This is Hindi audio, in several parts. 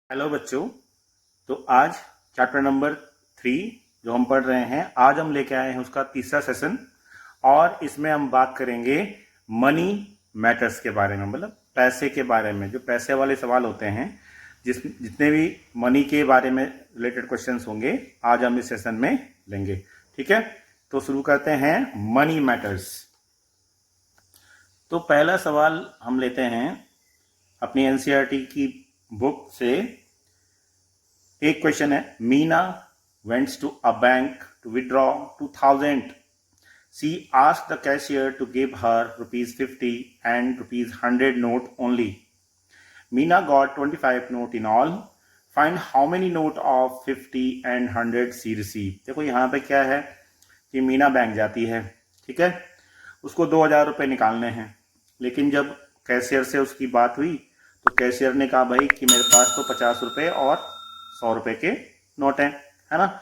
हेलो बच्चों। तो आज चैप्टर नंबर 3 जो हम पढ़ रहे हैं, आज हम लेके आए हैं उसका तीसरा सेशन। और इसमें हम बात करेंगे मनी मैटर्स के बारे में, मतलब पैसे के बारे में। जो पैसे वाले सवाल होते हैं, जितने भी मनी के बारे में रिलेटेड क्वेश्चंस होंगे, आज हम इस सेशन में लेंगे। ठीक है, तो शुरू करते हैं मनी मैटर्स। तो पहला सवाल हम लेते हैं अपनी एनसीईआरटी की बुक से। एक क्वेश्चन है, Meena went to a bank to withdraw 2000. She asked the cashier to give her ₹50 and ₹100 note only. Meena got 25 note in all. Find how many note of 50 and 100 she received. देखो यहाँ पे क्या है कि मीना बैंक जाती है, ठीक है, उसको 2000 रुपये निकालने हैं। लेकिन जब कैशियर से उसकी बात हुई तो कैशियर ने कहा भाई कि मेरे पास तो 50 रुपये और 100 रुपये के नोट हैं, है ना,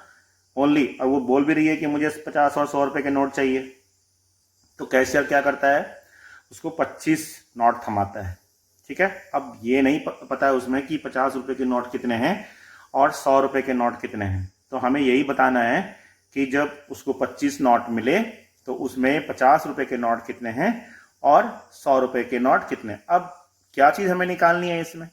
ओनली। और वो बोल भी रही है कि मुझे 50 और 100 रुपये के नोट चाहिए। तो कैशियर क्या करता है, उसको 25 नोट थमाता है। ठीक है, अब ये नहीं पता है उसमें कि 50 रुपये के नोट कितने हैं और 100 रुपये के नोट कितने हैं। तो हमें यही बताना है कि जब उसको 25 नोट मिले तो उसमें 50 रुपये के नोट कितने हैं और 100 रुपये के नोट कितने। अब क्या चीज़ हमें निकालनी है इसमें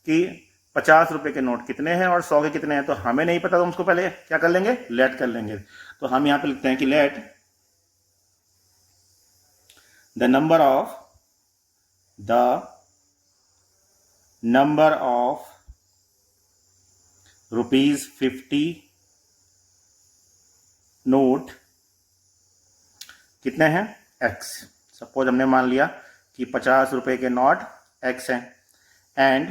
कि 50 रुपये के नोट कितने हैं और 100 के कितने हैं। तो हमें नहीं पता, तो हम उसको पहले क्या कर लेंगे, लेट कर लेंगे। तो हम यहाँ पे लिखते हैं कि let the number of ₹50 note कितने हैं, x। सपोज हमने मान लिया कि 50 रुपये के नोट x हैं एंड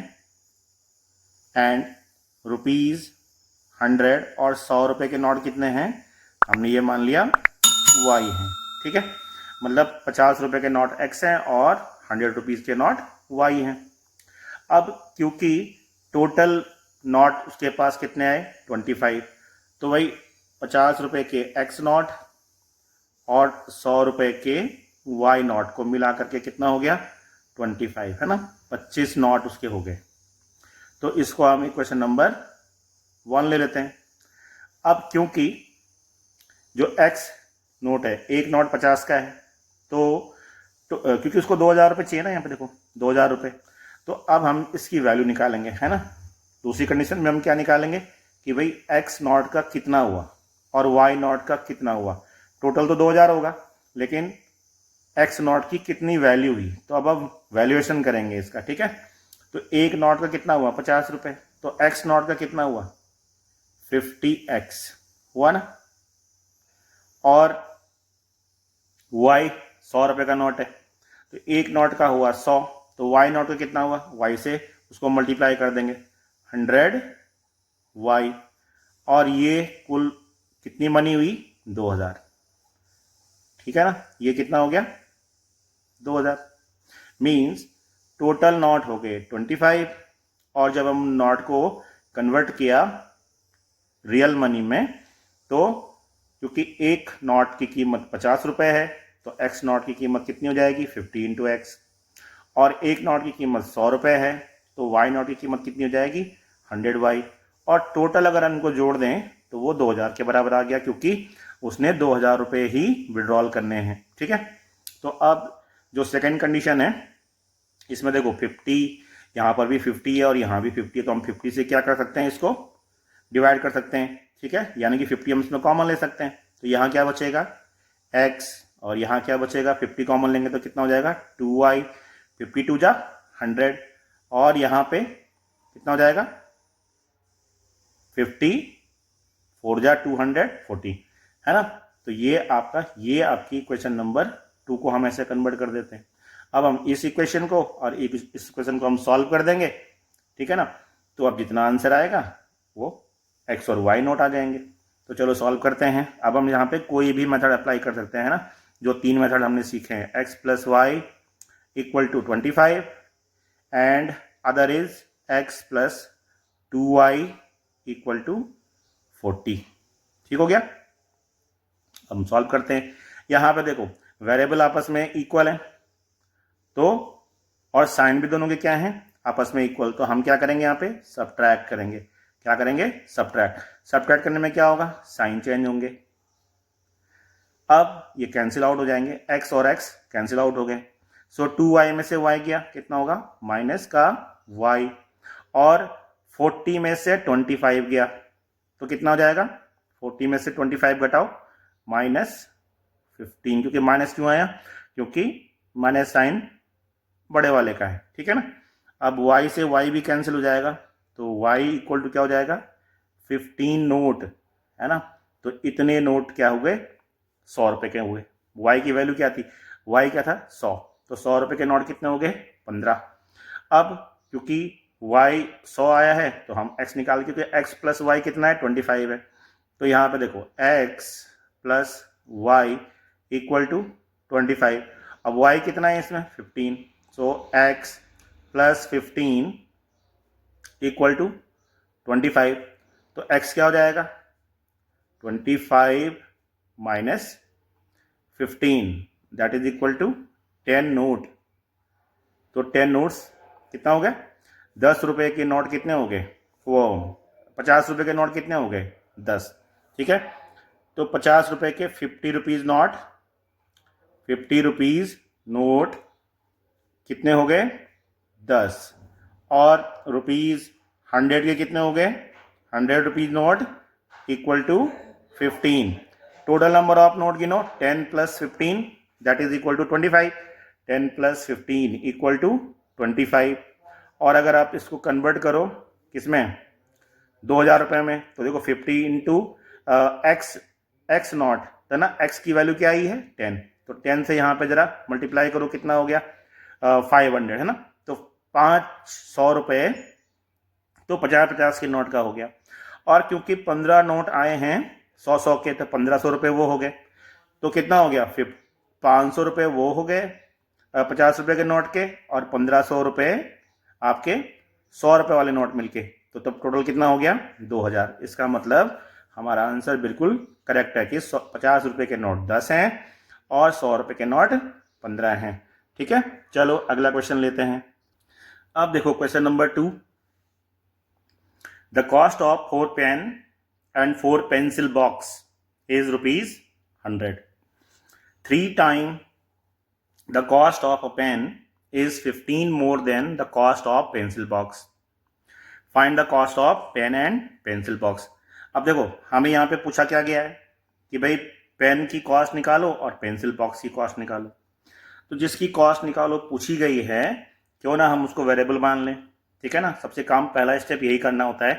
₹100 और 100 रुपये के नोट कितने हैं, हमने ये मान लिया y हैं। ठीक है, मतलब 50 रुपये के नोट x हैं और 100 रुपीज़ के नोट y हैं। अब क्योंकि टोटल नोट उसके पास कितने आए, 25, तो वही 50 रुपये के x नोट और 100 रुपये के y नोट को मिला करके कितना हो गया, 25, है ना, 25 नोट उसके हो गए। तो इसको हम क्वेश्चन नंबर 1 ले लेते हैं। अब क्योंकि जो x नोट है, एक नोट 50 का है, तो क्योंकि उसको 2000 रुपये चाहिए ना, यहाँ पे देखो 2000 रुपये, तो अब हम इसकी वैल्यू निकालेंगे, है ना। दूसरी कंडीशन में हम क्या निकालेंगे कि भाई x नोट का कितना हुआ और y नोट का कितना हुआ। टोटल तो 2000 होगा, लेकिन x नोट की कितनी वैल्यू हुई। तो अब हम वैल्यूएशन करेंगे इसका। ठीक है, तो एक नोट का कितना हुआ, 50 रुपये, तो x नोट का कितना हुआ, 50x हुआ ना। और y 100 रुपये का नोट है, तो एक नोट का हुआ 100, तो y नोट का कितना हुआ, y से उसको मल्टीप्लाई कर देंगे 100y, और ये कुल कितनी मनी हुई, 2000। ठीक है ना, ये कितना हो गया, 2000। मीन्स टोटल नोट हो गए 25, और जब हम नोट को कन्वर्ट किया रियल मनी में, तो क्योंकि एक नोट की कीमत 50 रुपये है, तो x नोट की कीमत कितनी हो जाएगी, 50 × x। और एक नोट की कीमत 100 रुपये है, तो y नोट की कीमत कितनी हो जाएगी, 100y। और टोटल अगर हम इनको जोड़ दें तो वो 2000 के बराबर आ गया, क्योंकि उसने 2000 रुपये ही विड्रॉल करने हैं। ठीक है, तो अब जो सेकेंड कंडीशन है, इसमें देखो 50, यहाँ पर भी 50 है और यहाँ भी 50 है, तो हम 50 से क्या कर सकते हैं, इसको डिवाइड कर सकते हैं। ठीक है, यानी कि 50 हम इसमें कॉमन ले सकते हैं, तो यहाँ क्या बचेगा, x, और यहाँ क्या बचेगा, 50 कॉमन लेंगे तो कितना हो जाएगा, 2y, 52 जा 100, और यहाँ पे कितना हो जाएगा, 54 जा 240, है ना। तो ये आपकी क्वेश्चन नंबर 2 को हम ऐसे कन्वर्ट कर देते हैं। अब हम इस इक्वेशन को और इस इक्वेशन को हम सॉल्व कर देंगे। ठीक है ना, तो अब जितना आंसर आएगा वो x और y नोट आ जाएंगे। तो चलो सॉल्व करते हैं। अब हम यहाँ पे कोई भी मेथड अप्लाई कर सकते हैं ना, जो 3 मेथड हमने सीखे हैं, x + y = 25 and other is x + 2y = 40। ठीक हो गया, अब हम सॉल्व करते हैं। यहाँ पे देखो वेरिएबल आपस में इक्वल है, तो और साइन भी दोनों के क्या हैं, आपस में इक्वल, तो हम क्या करेंगे यहाँ पे सब्ट्रैक्ट करेंगे। क्या करेंगे? सब्ट्रैक्ट। सब्ट्रैक्ट करने में क्या होगा? साइन चेंज होंगे। अब ये कैंसिल आउट हो जाएंगे, x और x कैंसिल आउट हो गए। सो 2y में से y गया, कितना होगा? माइनस का y। और 40 में से 25 गया तो कितना हो जाएगा? 40 में से 25 घटाओ -15। क्योंकि माइनस क्यों आया? क्योंकि माइनस साइन बड़े वाले का है, ठीक है ना। अब y से y भी कैंसिल हो जाएगा, तो y इक्वल टू क्या हो जाएगा? 15 नोट, है ना। तो इतने नोट क्या हुए? 100 रुपए के हुए। y की वैल्यू क्या थी? y क्या था? 100। तो 100 रुपए के नोट कितने हो गए? 15। अब क्योंकि y 100 आया है तो हम x निकाल, क्योंकि x प्लस वाई कितना है? 25 है। तो यहाँ पे देखो x plus Y equal to 25। अब y कितना है इसमें? 15। So x plus 15 equal to 25। तो x क्या हो जाएगा? 25 minus 15 that is equal to 10 note. तो 10 नोट्स कितना हो गया? 10 रुपए के नोट कितने हो गए? वो 50 रुपए के नोट कितने हो गए? 10। ठीक है, तो 50 रुपए के 50 रुपीज नोट, 50 रुपीज नोट कितने हो गए? 10। और रुपीज 100 के कितने हो गए? 100 rupees note equal to 15। Total number of note गिनो, 10 plus 15 that is equal to 25। 10 plus 15 equal to 25। और अगर आप इसको कन्वर्ट करो किसमें? 2000 रुपये में, तो देखो 50 इंटू एक्स नॉट, है ना। एक्स की वैल्यू क्या आई है? 10। तो 10 से यहाँ पे जरा मल्टीप्लाई करो, कितना हो गया? 500, है ना। तो 500 रुपये तो 50-50 के नोट का हो गया। और क्योंकि 15 नोट आए हैं 100-100 के, तो 1500 रुपये वो हो गए। तो कितना हो गया? फिर 500 रुपये वो हो गए 50 रुपये के नोट के, और 1500 रुपये आपके 100 रुपये वाले नोट मिलके। तो तब टोटल कितना हो गया? 2000। इसका मतलब हमारा आंसर बिल्कुल करेक्ट है कि 50 रुपये के नोट 10 हैं और 100 रुपये के नोट 15 हैं। ठीक है, चलो अगला क्वेश्चन लेते हैं। अब देखो question number 2। The cost of 4 pen and 4 pencil box is rupees 100. 3 times the cost of a pen is 15 more than the cost of pencil box. Find the cost of pen and pencil box. अब देखो हमें यहाँ पे पूछा क्या गया है कि भाई पेन की कॉस्ट निकालो और पेंसिल बॉक्स की कॉस्ट निकालो। तो जिसकी कॉस्ट निकालो पूछी गई है, क्यों ना हम उसको वेरिएबल मान लें। ठीक है ना, सबसे काम पहला स्टेप यही करना होता है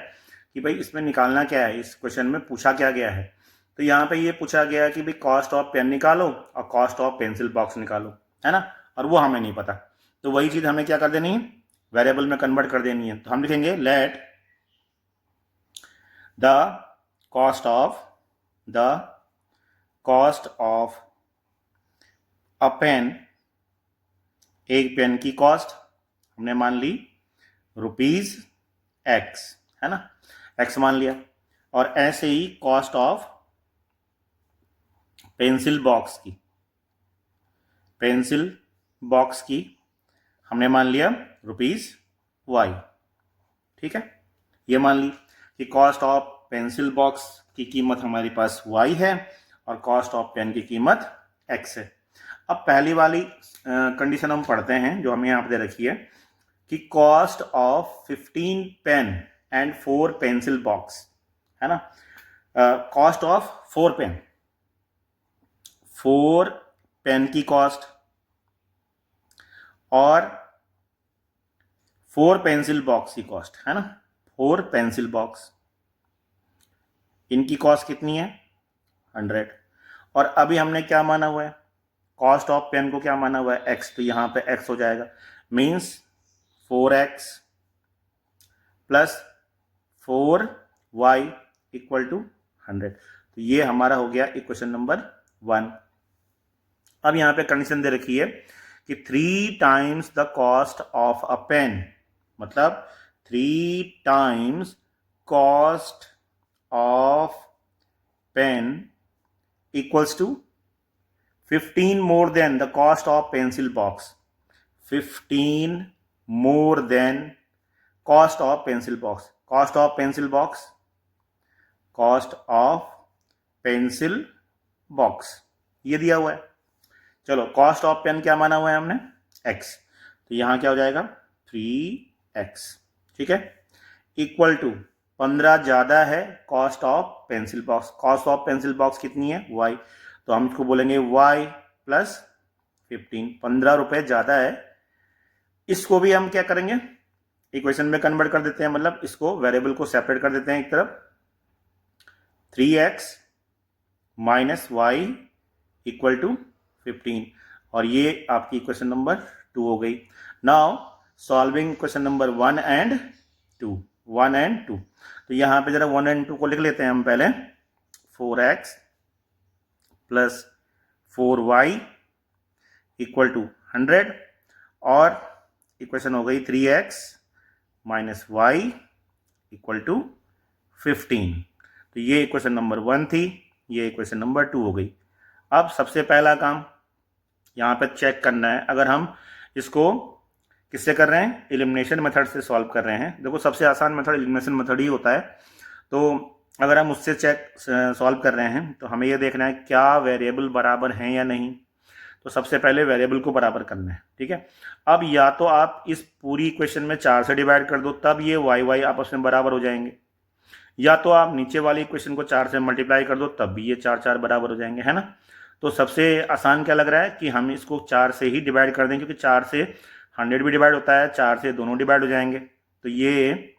कि भाई इसमें निकालना क्या है, इस क्वेश्चन में पूछा क्या गया है। तो यहाँ पे ये पूछा गया है कि भाई कॉस्ट ऑफ पेन निकालो और कॉस्ट ऑफ पेंसिल बॉक्स निकालो, है ना। और वो हमें नहीं पता, तो वही चीज हमें क्या कर देनी है? वेरिएबल में कन्वर्ट कर देनी है। तो हम लिखेंगे let the cost of a pen, एक पेन की कॉस्ट हमने मान ली रुपीज एक्स, है ना, एक्स मान लिया। और ऐसे ही कॉस्ट ऑफ पेंसिल बॉक्स की हमने मान लिया रुपीज वाई। ठीक है, ये मान ली कि कॉस्ट ऑफ पेंसिल बॉक्स की कीमत हमारे पास वाई है और कॉस्ट ऑफ पेन की कीमत एक्स है। अब पहली वाली कंडीशन हम पढ़ते हैं जो हमें यहाँ पे दे रखी है कि cost of 15 pen and 4 pencil box, है ना। कॉस्ट ऑफ 4 पेन की कॉस्ट और 4 पेंसिल बॉक्स की कॉस्ट, है ना। 4 पेंसिल बॉक्स, इनकी कॉस्ट कितनी है? 100। और अभी हमने क्या माना हुआ है? कॉस्ट ऑफ पेन को क्या माना हुआ है? एक्स। तो यहां पे एक्स हो जाएगा, means 4x plus 4y equal to 100। तो ये हमारा हो गया इक्वेशन नंबर 1। अब यहां पे कंडीशन दे रखी है कि 3 times the cost of a pen, मतलब 3 times cost of pen equals to 15 more than the cost of pencil box. 15 more than cost of pencil box. Cost of pencil box, cost of pencil box ये दिया हुआ है। चलो कॉस्ट ऑफ पेन क्या माना हुआ है हमने, x, तो यहां क्या हो जाएगा 3x, ठीक है, इक्वल टू 15 ज्यादा है cost of pencil box. Cost of pencil box कितनी है y, तो हम इसको बोलेंगे y प्लस 15, 15 रुपए ज्यादा है। इसको भी हम क्या करेंगे, इक्वेशन में कन्वर्ट कर देते हैं, मतलब इसको वेरिएबल को सेपरेट कर देते हैं एक तरफ, 3x minus Y equal to 15, और ये आपकी इक्वेशन नंबर 2 हो गई। Now solving question number 1 and 2, 1 and 2, तो यहां पे जरा 1 एंड 2 को लिख लेते हैं हम पहले। 4x plus 4y equal to 100, और इक्वेशन हो गई 3x minus Y equal to 15। तो ये इक्वेशन नंबर 1 थी, ये इक्वेशन नंबर 2 हो गई। अब सबसे पहला काम यहाँ पे चेक करना है, अगर हम इसको किससे कर रहे हैं, एलिमिनेशन मेथड से सॉल्व कर रहे हैं। देखो सबसे आसान मेथड एलिमिनेशन मेथड ही होता है, तो अगर हम उससे सॉल्व कर रहे हैं तो हमें ये देखना है क्या वेरिएबल बराबर हैं या नहीं। तो सबसे पहले वेरिएबल को बराबर करना है, ठीक है। अब या तो आप इस पूरी इक्वेशन में 4 से डिवाइड कर दो, तब ये y आपस में बराबर हो जाएंगे, या तो आप नीचे वाली इक्वेशन को 4 से मल्टीप्लाई कर दो, तब भी ये 4 4 बराबर हो जाएंगे, है ना। तो सबसे आसान क्या लग रहा है कि हम इसको 4 से ही डिवाइड कर दें, क्योंकि 4 से 100 भी डिवाइड होता है, 4 से दोनों डिवाइड हो जाएंगे। तो ये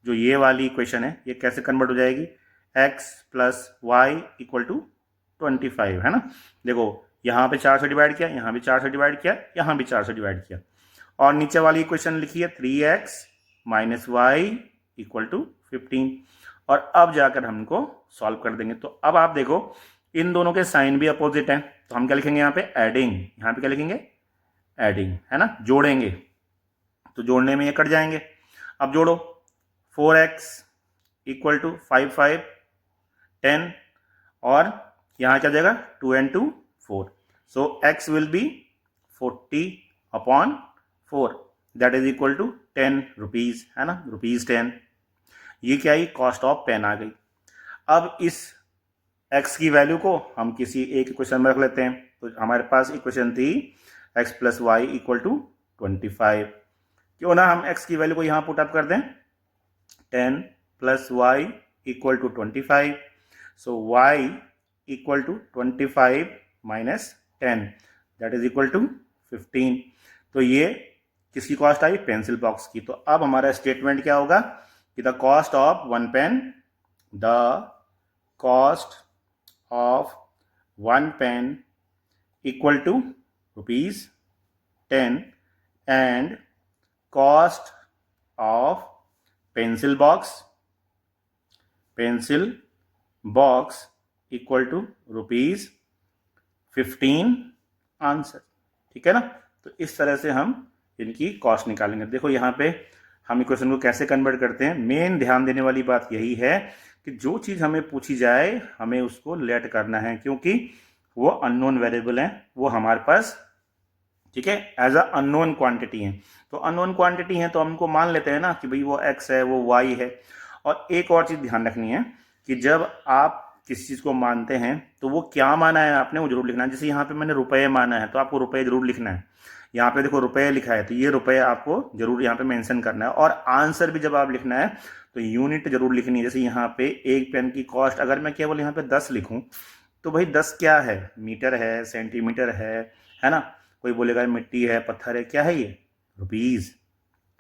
जो ये वाली इक्वेशन है ये कैसे कन्वर्ट हो जाएगी, x plus Y equal to 25, है ना। देखो यहाँ पे 4 से डिवाइड किया, यहाँ भी 4 से डिवाइड किया, यहाँ भी 4 से डिवाइड किया, और नीचे वाली इक्वेशन लिखी है 3x minus Y equal to 15, और अब जाकर हम इनको सॉल्व कर देंगे। तो अब आप देखो इन दोनों के साइन भी अपोजिट हैं, तो हम क्या लिखेंगे यहाँ पे एडिंग, यहाँ पे क्या लिखेंगे एडिंग, है ना, जोड़ेंगे, तो जोड़ने में ये कट जाएंगे। अब जोड़ो 4x इक्वल टू 5 5 10, और यहाँ क्या जाएगा 2 and 2 4, so x will be 40 upon 4, that is equal to 10 rupees, है ना, ₹10। ये क्या ही कॉस्ट ऑफ पेन आ गई। अब इस x की वैल्यू को हम किसी एक इक्वेशन में रख लेते हैं, तो हमारे पास इक्वेशन थी x plus Y equal to 25, क्यों ना हम x की वैल्यू को यहाँ पुट अप कर दें, 10 plus Y equal to 25, so y equal to 25 minus 10, that is equal to 15। तो ये किसकी कॉस्ट आई, पेंसिल बॉक्स की। तो अब हमारा स्टेटमेंट क्या होगा कि the cost of one pen, the cost of one pen equal to ₹10, and cost of pencil box equal to ₹15 answer, ठीक है ना। तो इस तरह से हम इनकी कॉस्ट निकालेंगे। देखो यहाँ पे हम इक्वेशन को कैसे कन्वर्ट करते हैं, मेन ध्यान देने वाली बात यही है कि जो चीज़ हमें पूछी जाए हमें उसको लेट करना है, क्योंकि वो अननोन वेरिएबल है, वो हमारे पास, ठीक है, एज अ अननोन क्वांटिटी है। तो अननोन क्वांटिटी है तो हमको मान लेते हैं ना कि भाई वो x है, वो y है। और एक और चीज़ ध्यान रखनी है कि जब आप किसी चीज़ को मानते हैं तो वो क्या माना है आपने वो जरूर लिखना है। जैसे यहाँ पे मैंने रुपये माना है तो आपको रुपये जरूर लिखना है। यहाँ पे देखो रुपये लिखा है तो ये रुपये आपको जरूर यहाँ पे मेंशन करना है। और आंसर भी जब आप लिखना है तो यूनिट जरूर लिखनी है। जैसे यहाँ पे एक पेन की कॉस्ट अगर मैं केवल यहाँ पे 10 लिखूँ तो भाई 10 क्या है, मीटर है, सेंटीमीटर है ना। कोई बोलेगा मिट्टी है, पत्थर है, क्या है ये, रुपीज़,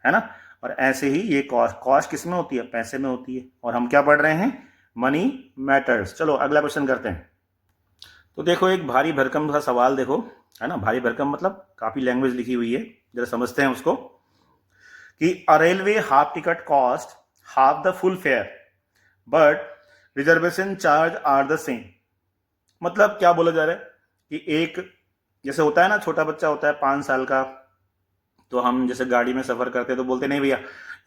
है ना। और ऐसे ही ये कॉस्ट किस में होती है, पैसे में होती है। और हम क्या पढ़ रहे हैं, मनी मैटर्स। चलो अगला क्वेश्चन करते हैं। तो देखो एक भारी भरकम का सवाल देखो, है ना। भारी भरकम मतलब काफ़ी लैंग्वेज लिखी हुई है, जरा समझते हैं उसको। कि a railway half ticket cost half the full fare but reservation charge are the same. मतलब क्या बोला जा रहा है कि एक जैसे होता है ना, छोटा बच्चा होता है 5 साल का, तो हम जैसे गाड़ी में सफ़र करते हैं तो बोलते नहीं भैया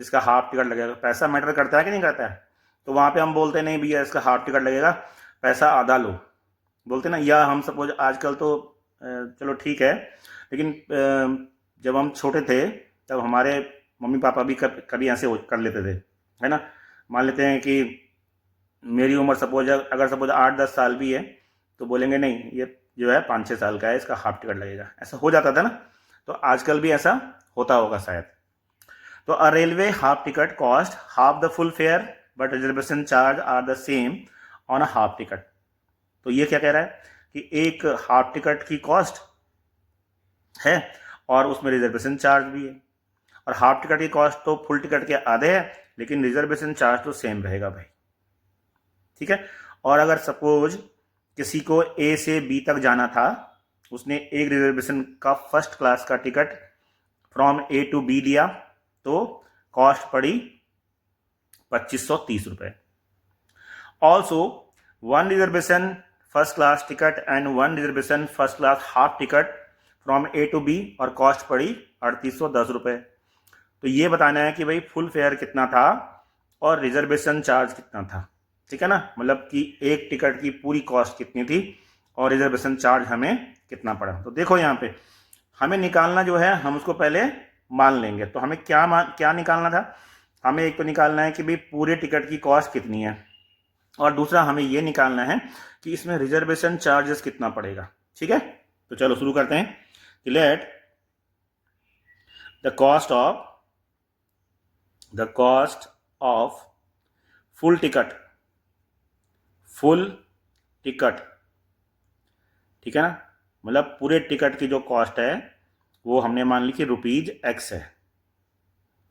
इसका हाफ टिकट लगेगा। पैसा मैटर करता है कि नहीं करता है, तो वहाँ पे हम बोलते नहीं भैया इसका हाफ टिकट लगेगा, पैसा आधा लो, बोलते ना। या हम सपोज आजकल तो चलो ठीक है, लेकिन जब हम छोटे थे तब हमारे मम्मी पापा भी कभी ऐसे कर लेते थे, है ना। मान लेते हैं कि मेरी उम्र अगर सपोज 8-10 साल भी है, तो बोलेंगे नहीं ये जो है 5-6 साल का है, इसका हाफ टिकट लगेगा। ऐसा हो जाता था ना, तो आजकल भी ऐसा होता होगा शायद। तो a railway half ticket cost half the full fare but reservation charge are the same on a half ticket. तो ये क्या कह रहा है कि एक हाफ टिकट की कॉस्ट है और उसमें रिजर्वेशन चार्ज भी है, और हाफ टिकट की कॉस्ट तो फुल टिकट के आधे है, लेकिन रिजर्वेशन चार्ज तो सेम रहेगा भाई, ठीक है। और अगर सपोज किसी को ए से बी तक जाना था, उसने एक रिजर्वेशन का फर्स्ट क्लास का ticket from A to B लिया, तो कॉस्ट पड़ी 2530 रुपए। Also one reservation first class ticket and one reservation first class half ticket from A to B, और कॉस्ट पड़ी 3810 रुपए। तो ये बताना है कि भाई फुल फेयर कितना था और रिजर्वेशन चार्ज कितना था, ठीक है ना। मतलब कि एक टिकट की पूरी कॉस्ट कितनी थी और रिजर्वेशन चार्ज हमें कितना पड़ा। तो देखो यहाँ पे हमें निकालना जो है, हम उसको पहले मान लेंगे। तो हमें क्या निकालना था, हमें एक तो निकालना है कि भाई पूरे टिकट की कॉस्ट कितनी है, और दूसरा हमें ये निकालना है कि इसमें रिजर्वेशन चार्जेस कितना पड़ेगा, ठीक है। तो चलो शुरू करते हैं कि late the cost of full ticket, ठीक है ना। मतलब पूरे टिकट की जो कॉस्ट है वो हमने मान ली कि ₹X है।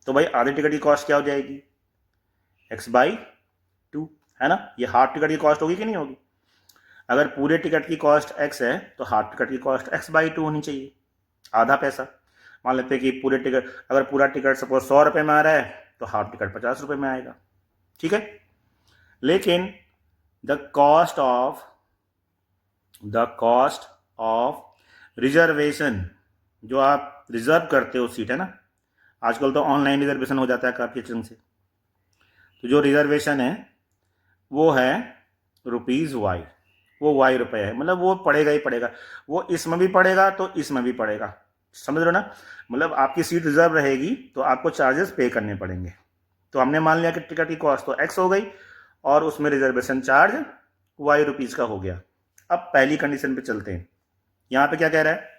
तो भाई आधे टिकट की कॉस्ट क्या हो जाएगी, x/2, है ना। ये हाफ टिकट की कॉस्ट होगी कि नहीं होगी। अगर पूरे टिकट की कॉस्ट x है तो हाफ टिकट की कॉस्ट x/2 होनी चाहिए, आधा पैसा। मान लेते हैं कि अगर पूरा टिकट सपोज 100 रुपये में आ रहा है, तो हाफ टिकट 50 रुपये में आएगा, ठीक है। लेकिन द कॉस्ट ऑफ रिजर्वेशन, जो आप रिजर्व करते हो सीट, है ना। आजकल तो ऑनलाइन रिजर्वेशन हो जाता है काफ़ी अच्छे से। तो जो रिजर्वेशन है वो है ₹Y, वो Y रुपये है। मतलब वो पड़ेगा ही पड़ेगा, वो इसमें भी पड़ेगा तो इसमें भी पड़ेगा, समझ रहे हो ना। मतलब आपकी सीट रिजर्व रहेगी तो आपको चार्जेस पे करने पड़ेंगे। तो हमने मान लिया कि टिकट की कॉस्ट तो X हो गई और उसमें रिजर्वेशन चार्ज ₹Y का हो गया। अब पहली कंडीशन पे चलते हैं। यहाँ पे क्या कह रहा है,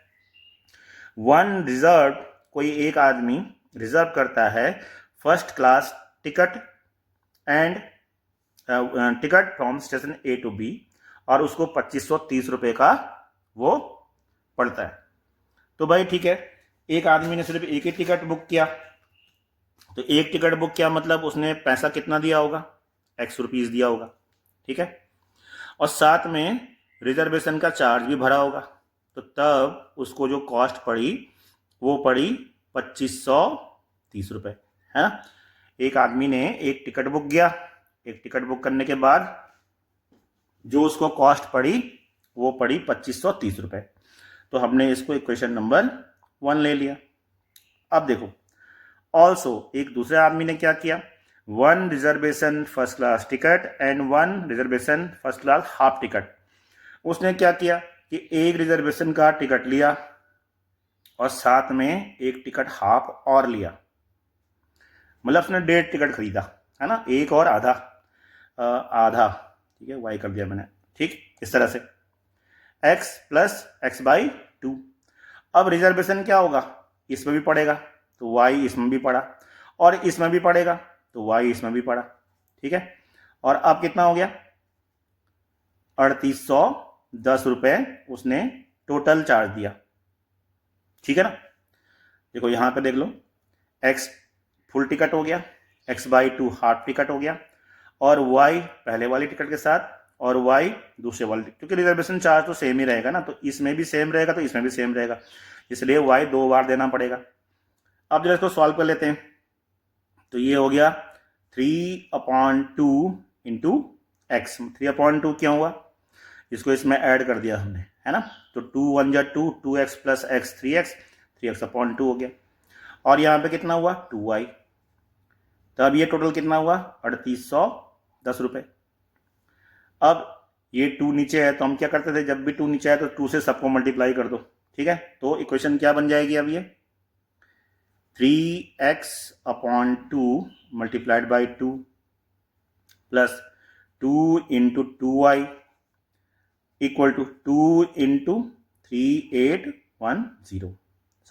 वन रिजर्व, कोई एक आदमी रिजर्व करता है first class ticket and ticket from station A to B, और उसको 2530 रुपये का वो पड़ता है। तो भाई ठीक है, एक आदमी ने सिर्फ एक ही टिकट बुक किया, तो एक टिकट बुक किया मतलब उसने पैसा कितना दिया होगा, X रुपीज़ दिया होगा, ठीक है। और साथ में रिजर्वेशन का चार्ज भी भरा होगा, तो तब उसको जो कॉस्ट पड़ी वो पड़ी 2530 रुपये, है ना। एक आदमी ने एक टिकट बुक किया, एक टिकट बुक करने के बाद जो उसको कॉस्ट पड़ी वो पड़ी 2530 रुपये। तो हमने इसको इक्वेशन नंबर 1 ले लिया। अब देखो ऑल्सो एक दूसरे आदमी ने क्या किया, one reservation first class ticket and one reservation first class half ticket. उसने क्या किया कि एक रिजर्वेशन का टिकट लिया और साथ में एक टिकट हाफ और लिया। मतलब उसने 1.5 टिकट खरीदा, है ना, एक और आधा, आधा, ठीक है, Y कर दिया मैंने, ठीक। इस तरह से X + X/2। अब रिजर्वेशन क्या होगा, इसमें भी पड़ेगा तो Y इसमें भी पड़ा, और इसमें भी पड़ेगा तो Y इसमें भी पड़ा, ठीक है। और अब कितना हो गया, 3810 रुपये उसने टोटल चार्ज दिया, ठीक है ना। देखो यहाँ पे देख लो, X फुल टिकट हो गया, X/2 हाफ टिकट हो गया, और Y पहले वाली टिकट के साथ और Y दूसरे वाले, क्योंकि रिजर्वेशन चार्ज तो सेम ही रहेगा ना, तो इसमें भी सेम रहेगा तो इसमें भी सेम रहेगा, इसलिए Y 2 बार देना पड़ेगा। अब जरा इसको सॉल्व कर लेते हैं। तो ये हो गया 3/2 इंटू X। 3/2 क्या हुआ, इसको इसमें ऐड कर दिया हमने, है ना। तो 2 × 1 = 2, 2x + x 3x, 3x/2 हो गया। और यहाँ पे कितना हुआ, 2y। तो अब ये टोटल कितना हुआ, 3810 रुपये। अब ये 2 नीचे है तो हम क्या करते थे, जब भी 2 नीचे है तो 2 से सबको मल्टीप्लाई कर दो, ठीक है। तो इक्वेशन क्या बन जाएगी अब, ये 3x/2 multiplied by 2 plus 2 into 2y equal to 2 into 3810।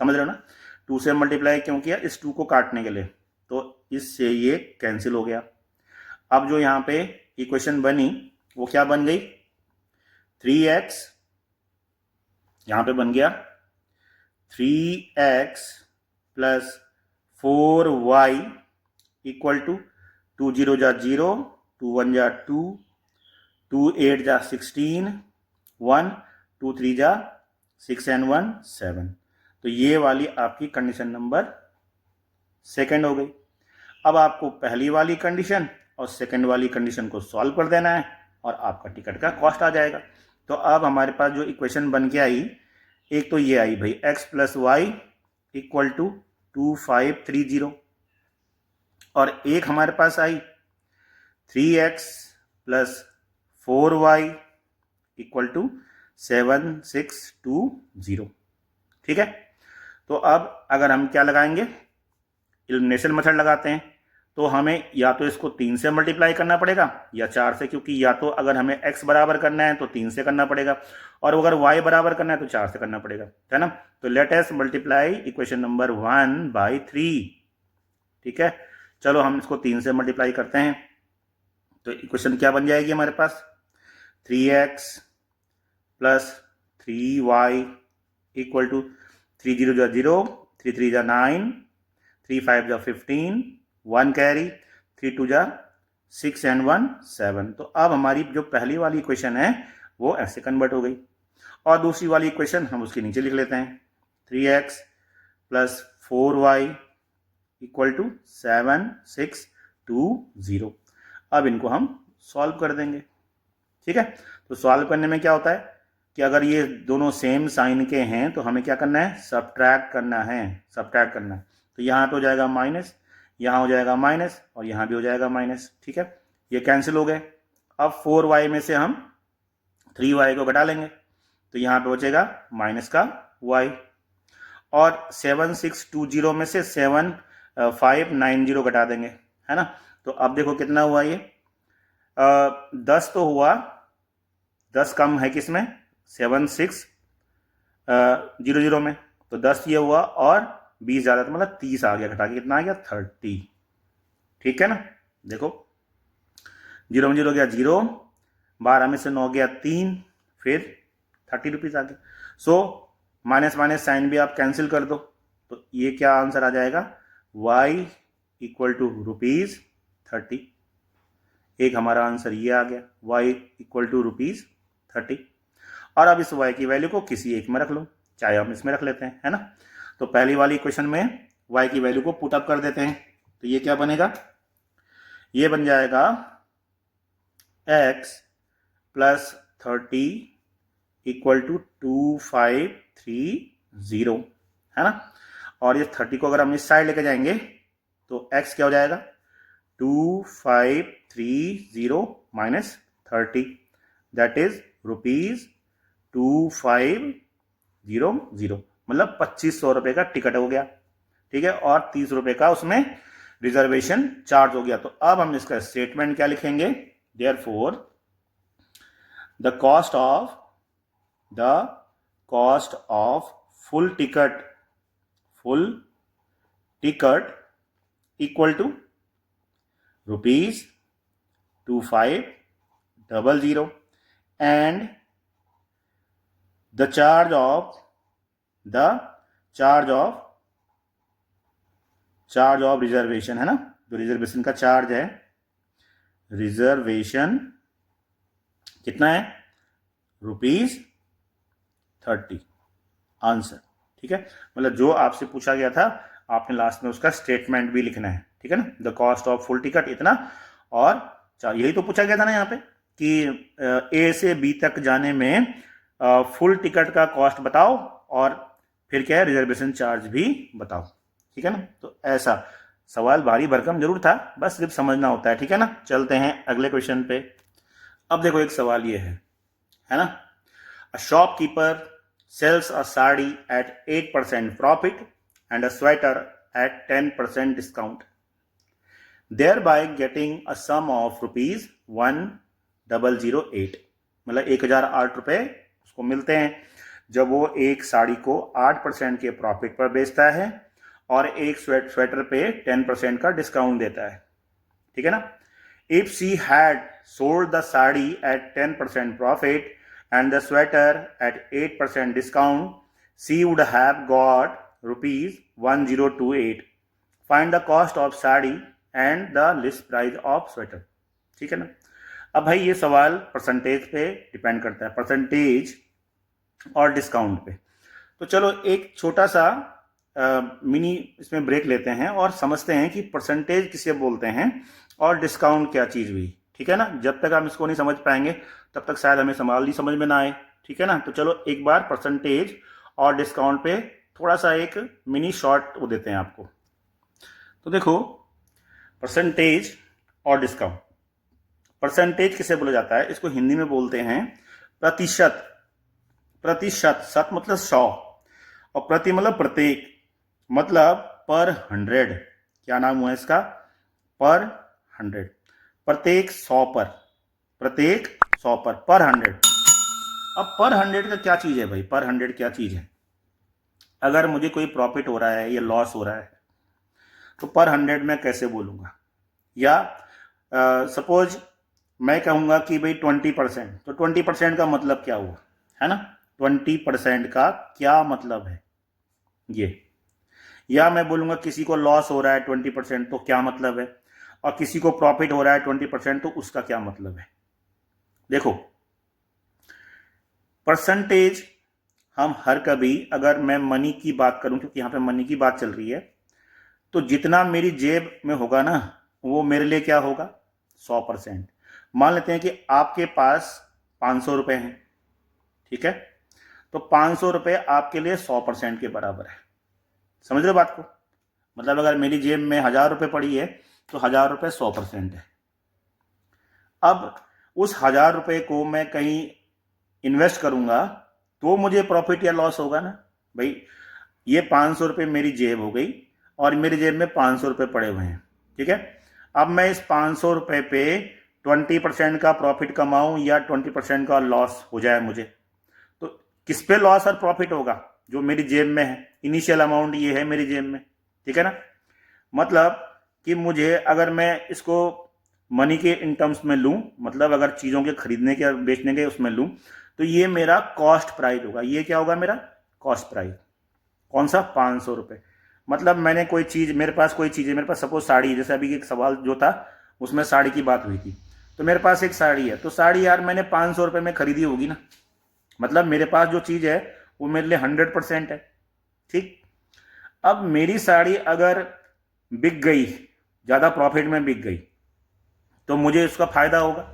समझ रहे हो ना, 2 से मल्टीप्लाई क्यों किया, इस 2 को काटने के लिए, तो इससे ये कैंसिल हो गया। अब जो यहाँ पे इक्वेशन बनी वो क्या बन गई, 3x, यहाँ पे बन गया 3x plus 4y equal to 2 0 जा 0, 2 1 जा 2, 2 8 जा 16, 1 2 3 जा 6 and 1 7। तो ये वाली आपकी कंडीशन नंबर सेकंड हो गई। अब आपको पहली वाली कंडीशन और सेकंड वाली कंडीशन को सॉल्व कर देना है और आपका टिकट का कॉस्ट आ जाएगा। तो अब हमारे पास जो इक्वेशन बन के आई, एक तो ये आई भाई x plus Y equal to 2530, और एक हमारे पास आई 3x plus 4y equal to 7620। ठीक है, तो अब अगर हम क्या लगाएंगे, एलिमिनेशन मेथड लगाते हैं, तो हमें या तो इसको 3 से मल्टीप्लाई करना पड़ेगा या 4 से, क्योंकि या तो अगर हमें x बराबर करना है तो 3 से करना पड़ेगा, और अगर y बराबर करना है तो 4 से करना पड़ेगा, है ना। तो let us multiply equation number 1 by 3। ठीक है, चलो हम इसको 3 से मल्टीप्लाई करते हैं, तो इक्वेशन क्या बन जाएगी हमारे पास, 3x plus 3y equal to 3 0 जा 0, 3 3 जा 9, 3 5 जा 15, 1 कैरी, 3 2 जा 6 and 1 7। तो अब हमारी जो पहली वाली इक्वेशन है वो ऐसे कन्वर्ट हो गई, और दूसरी वाली इक्वेशन हम उसके नीचे लिख लेते हैं, 3x plus 4y equal to 7620। अब इनको हम सॉल्व कर देंगे। ठीक है, तो सॉल्व करने में क्या होता है कि अगर ये दोनों सेम साइन के हैं तो हमें क्या करना है, सब्ट्रैक्ट करना है, सब्ट्रैक्ट करना है। तो यहाँ पे हो जाएगा माइनस, यहाँ हो जाएगा माइनस, और यहाँ भी हो जाएगा माइनस। ठीक है, ये कैंसिल हो गए। अब 4y में से हम 3y को घटा लेंगे, तो यहाँ पे बचेगा माइनस का y, और 7620 में से 7590 घटा देंगे, है ना। तो अब देखो कितना हुआ ये, 10 तो हुआ, 10 कम है किसमें, 7600 में, तो 10 ये हुआ, और 20 ज़्यादा, तो मतलब 30 आ गया, घटा के कितना आ गया, 30। ठीक है ना, देखो 0 में 0 गया 0, 12 में से 9 गया 3, फिर 30 रुपीज़ आ गया। सो माइनस माइनस साइन भी आप कैंसिल कर दो, तो ये क्या आंसर आ जाएगा, y इक्वल टू ₹30। एक हमारा आंसर ये आ गया, y इक्वल टू ₹30। और अब इस y की वैल्यू को किसी एक में रख लो, चाहे हम इसमें रख लेते हैं, है ना। तो पहली वाली इक्वेशन में y की वैल्यू को पुट अप कर देते हैं, तो ये क्या बनेगा, ये बन जाएगा x प्लस 30 इक्वल टू 2530, है ना। और ये 30 को अगर हम इस साइड लेके जाएंगे तो x क्या हो जाएगा, 2530 माइनस 30, दैट इज ₹2500, मतलब 2500 रुपये का टिकट हो गया। ठीक है, और 30 रुपये का उसमें रिजर्वेशन चार्ज हो गया। तो अब हम इसका स्टेटमेंट क्या लिखेंगे, therefore the cost of full ticket equal to ₹2500 and the charge of reservation, है ना, जो रिजर्वेशन का चार्ज है, रिजर्वेशन कितना है, ₹30 आंसर। ठीक है, मतलब जो आपसे पूछा गया था आपने लास्ट में उसका स्टेटमेंट भी लिखना है। ठीक है ना, the cost of full ticket इतना, और यही तो पूछा गया था ना यहाँ पे कि ए से बी तक जाने में फुल टिकट का कॉस्ट बताओ, और फिर क्या है, रिजर्वेशन चार्ज भी बताओ। ठीक है ना, तो ऐसा सवाल भारी भरकम जरूर था, बस सिर्फ समझना होता है। ठीक है ना, चलते हैं अगले क्वेश्चन पे। अब देखो एक सवाल ये है ना, a shopkeeper sells a sari at 8% profit and a sweater at 10% discount, thereby getting a sum of rupees 1008। मतलब 1008 रुपये उसको मिलते हैं जब वो एक साड़ी को 8% के प्रॉफिट पर बेचता है और एक स्वेटर पे 10% का डिस्काउंट देता है। ठीक है ना। If she had sold the sari at 10% profit and the sweater at 8% discount, she would have got rupees 1028। Find the cost of sari and the list price of sweater। ठीक है ना। अब भाई ये सवाल परसेंटेज पे डिपेंड करता है, परसेंटेज और डिस्काउंट पे। तो चलो एक छोटा सा मिनी इसमें ब्रेक लेते हैं और समझते हैं कि परसेंटेज किसे बोलते हैं और डिस्काउंट क्या चीज़ हुई। ठीक है ना। जब तक हम इसको नहीं समझ पाएंगे तब तक शायद हमें सवाल ही समझ में ना आए। ठीक है ना। तो चलो एक बार परसेंटेज और डिस्काउंट पे थोड़ा सा एक मिनी शॉर्ट वो देते हैं आपको। तो देखो परसेंटेज और डिस्काउंट, परसेंटेज किसे बोला जाता है, इसको हिंदी में बोलते हैं प्रतिशत। प्रतिशत, शत मतलब 100 और प्रति मतलब प्रत्येक, मतलब पर 100। क्या नाम हुआ इसका, पर 100, प्रत्येक 100 पर, प्रत्येक 100 पर 100। अब पर 100 का क्या चीज़ है भाई, पर 100 क्या चीज़ है। अगर मुझे कोई प्रॉफिट हो रहा है या लॉस हो रहा है तो पर 100 मैं कैसे बोलूँगा। या सपोज मैं कहूँगा कि भाई 20%, तो 20% का मतलब क्या हुआ, है ना। 20% का क्या मतलब है ये। या मैं बोलूँगा किसी को लॉस हो रहा है 20%, तो क्या मतलब है, और किसी को प्रॉफिट हो रहा है 20%, तो उसका क्या मतलब है। देखो परसेंटेज हम हर कभी, अगर मैं मनी की बात करूं क्योंकि यहाँ पे मनी की बात चल रही है, तो जितना मेरी जेब में होगा ना वो मेरे लिए क्या होगा, 100%। मान लेते हैं कि आपके पास 500 रुपये हैं, ठीक है, तो 500 रुपये आपके लिए 100% के बराबर है। समझ रहे हो बात को। मतलब अगर मेरी जेब में 1000 रुपये पड़ी है तो 1000 रुपये 100% है। अब उस 1000 रुपये को मैं कहीं इन्वेस्ट करूंगा तो मुझे प्रॉफिट या लॉस होगा ना भाई। ये 500 रुपये मेरी जेब हो गई और मेरी जेब में 500 रुपये पड़े हुए हैं, ठीक है। अब मैं इस 500 रुपये पे 20% का प्रॉफिट कमाऊं या 20% का लॉस हो जाए मुझे, तो किस पे लॉस और प्रॉफिट होगा, जो मेरी जेब में है। इनिशियल अमाउंट ये है मेरी जेब में, ठीक है ना। मतलब कि मुझे अगर मैं इसको मनी के इन टर्म्स में लूं, मतलब अगर चीज़ों के खरीदने के बेचने के उसमें लूं, तो ये मेरा कॉस्ट प्राइस होगा। ये क्या होगा, मेरा कॉस्ट प्राइस। कौन सा, 500 रुपये। मतलब मैंने कोई चीज़, मेरे पास कोई चीज़ है, मेरे पास सपोज साड़ी है, जैसे अभी एक सवाल जो था उसमें साड़ी की बात हुई थी, तो मेरे पास एक साड़ी है, तो साड़ी यार मैंने 500 रुपये में खरीदी होगी ना। मतलब मेरे पास जो चीज़ है वो मेरे लिए 100% है, ठीक। अब मेरी साड़ी अगर बिक गई, ज़्यादा प्रॉफिट में बिक गई, तो मुझे उसका फायदा होगा।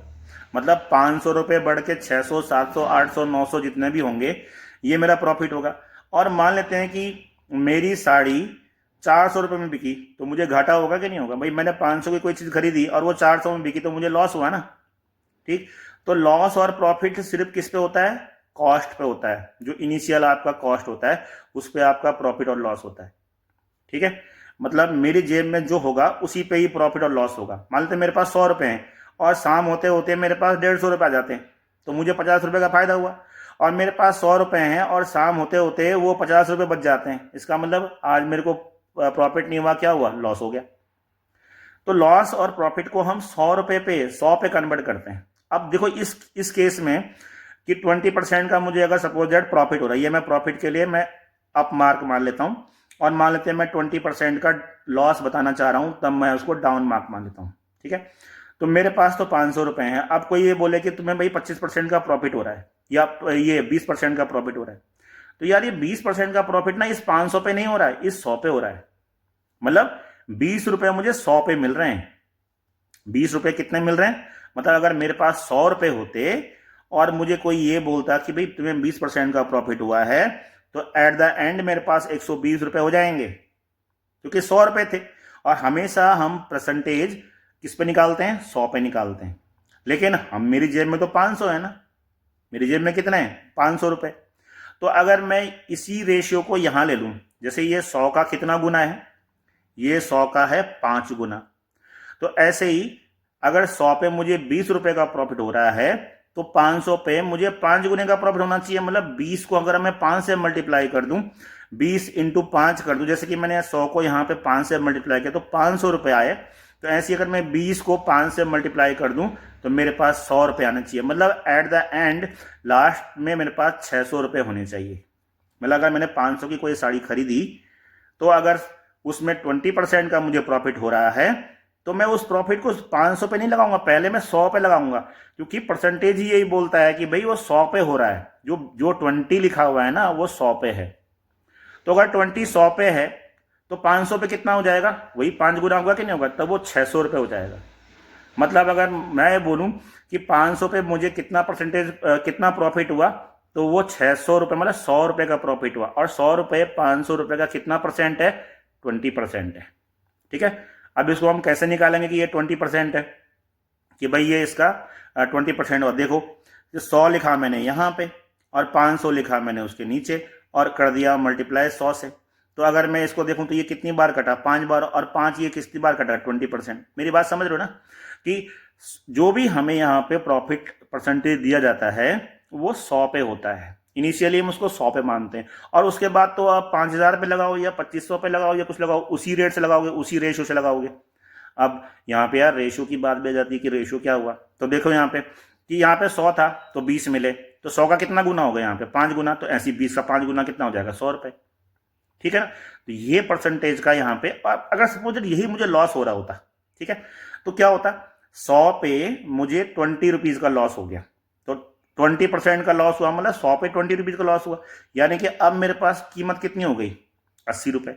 मतलब 500 रुपये बढ़ के 600, 700, 800, 900 जितने भी होंगे, ये मेरा प्रॉफिट होगा। और मान लेते हैं कि मेरी साड़ी 400 रुपये में बिकी, तो मुझे घाटा होगा कि नहीं होगा भाई। मैंने 500 की कोई चीज़ खरीदी और वो 400 में बिकी, तो मुझे लॉस हुआ ना, ठीक। तो लॉस और प्रॉफिट सिर्फ किस पे होता है, कॉस्ट पे होता है। जो इनिशियल आपका कॉस्ट होता है उस पर आपका प्रॉफिट और लॉस होता है, ठीक है। मतलब मेरी जेब में जो होगा उसी पे ही प्रॉफिट और लॉस होगा। मान लेते मेरे पास 100 रुपये हैं और शाम होते होते मेरे पास 150 रुपये आ जाते हैं, तो मुझे 50 रुपये का फायदा हुआ। और मेरे पास 100 रुपये हैं और शाम होते होते वो 50 रुपये बच जाते हैं, इसका मतलब आज मेरे को प्रॉफिट नहीं हुआ, क्या हुआ, लॉस हो गया। तो लॉस और प्रॉफिट को हम 100 रुपये पे 100 पे कन्वर्ट करते हैं। अब देखो इस केस में कि 20% का मुझे अगर सपोज दैट प्रॉफिट हो रहा है, ये मैं प्रॉफिट के लिए मैं अप मार्क मान लेता हूँ, और मान लेते हैं मैं 20% का लॉस बताना चाह रहा हूँ, तब मैं उसको डाउन मार्क मान लेता हूँ, ठीक है। तो मेरे पास तो 500 रुपये हैं। अब कोई ये बोले कि तुम्हें भाई 25% का प्रॉफिट हो रहा है या ये 20% का प्रॉफिट हो रहा है, तो यार ये 20% का प्रॉफिट ना इस 500 पे नहीं हो रहा है, इस 100 पे हो रहा है। मतलब 20 रुपये मुझे 100 पे मिल रहे हैं। 20 रुपये कितने मिल रहे हैं, मतलब अगर मेरे पास 100 रुपये होते और मुझे कोई ये बोलता कि भाई तुम्हें 20% का प्रॉफिट हुआ है, तो एट द एंड मेरे पास 120 रुपये हो जाएंगे, क्योंकि 100 रुपये थे। और हमेशा हम परसेंटेज किस पे निकालते हैं, 100 पे निकालते हैं। लेकिन हम, मेरी जेब में तो 500 है ना, मेरी जेब में कितने हैं, 500 रुपये। तो अगर मैं इसी रेशियो को यहाँ ले लूँ, जैसे ये 100 का कितना गुना है, ये 100 का है 5 गुना। तो ऐसे ही अगर 100 पे मुझे 20 रुपए का प्रॉफिट हो रहा है तो 500 पे मुझे 5 गुने का प्रॉफिट होना चाहिए। मतलब 20 को अगर मैं 5 से मल्टीप्लाई कर दूं, 20 इंटू 5 कर दूं, जैसे कि मैंने 100 को यहाँ पे 5 से मल्टीप्लाई किया तो 500 रुपये आए। तो ऐसे अगर मैं 20 को 5 से मल्टीप्लाई कर दूं तो मेरे पास 100 रुपये आने चाहिए। मतलब एट द एंड लास्ट में मेरे पास 600 रुपये होने चाहिए। मतलब अगर मैंने 500 की कोई साड़ी खरीदी तो अगर उसमें 20% का मुझे प्रॉफिट हो रहा है तो मैं उस प्रॉफिट को 500 पे नहीं लगाऊंगा, पहले मैं 100 पे लगाऊंगा, क्योंकि परसेंटेज ही यही बोलता है कि भाई वो 100 पे हो रहा है। जो जो 20 लिखा हुआ है ना वो 100 पे है। तो अगर 20 100 पे है तो 500 पे कितना हो जाएगा, वही 5 गुना होगा कि नहीं होगा, तब वो 600 रुपये हो जाएगा। मतलब अगर मैं बोलूं कि 500 पे मुझे कितना परसेंटेज कितना प्रॉफिट हुआ तो वो 600 रुपये, मतलब 100 रुपये का प्रॉफिट हुआ। और 100 रुपये 500 रुपये का कितना परसेंट है, 20% है। ठीक है, अब इसको हम कैसे निकालेंगे कि ये 20% है, कि भाई ये इसका 20% हुआ। देखो 100 लिखा मैंने यहाँ पे और 500 लिखा मैंने उसके नीचे और कर दिया मल्टीप्लाई 100 से। तो अगर मैं इसको देखूं तो ये कितनी बार कटा, 5 बार, और 5 ये कितनी बार कटा, 20%। मेरी बात समझ रहे हो ना, कि जो भी हमें यहाँ पे प्रॉफिट परसेंटेज दिया जाता है वो 100 पे होता है। इनिशियली हम उसको 100 पे मानते हैं और उसके बाद तो आप 5000 पे लगाओ या 2500 पे लगाओ या कुछ लगाओ, उसी रेट से लगाओगे, उसी रेशो से लगाओगे। अब यहाँ पे यार रेशो की बात भी आ जाती है कि रेशो क्या हुआ। तो देखो यहाँ पे कि यहाँ पे 100 था तो 20 मिले, तो 100 का कितना गुना होगा, यहाँ पे 5 गुना। तो ऐसी 20 का 5 गुना कितना हो जाएगा, 100 रुपये। ठीक है ना, तो ये परसेंटेज का यहाँ पे, अगर सपोज यही मुझे लॉस हो रहा होता, ठीक है, तो क्या होता, 100 पे मुझे 20 रुपीज का लॉस हो गया। तो 20% का लॉस हुआ, मतलब 100 पे 20 रुपीज का लॉस हुआ, यानी कि अब मेरे पास कीमत कितनी हो गई, 80 रुपये।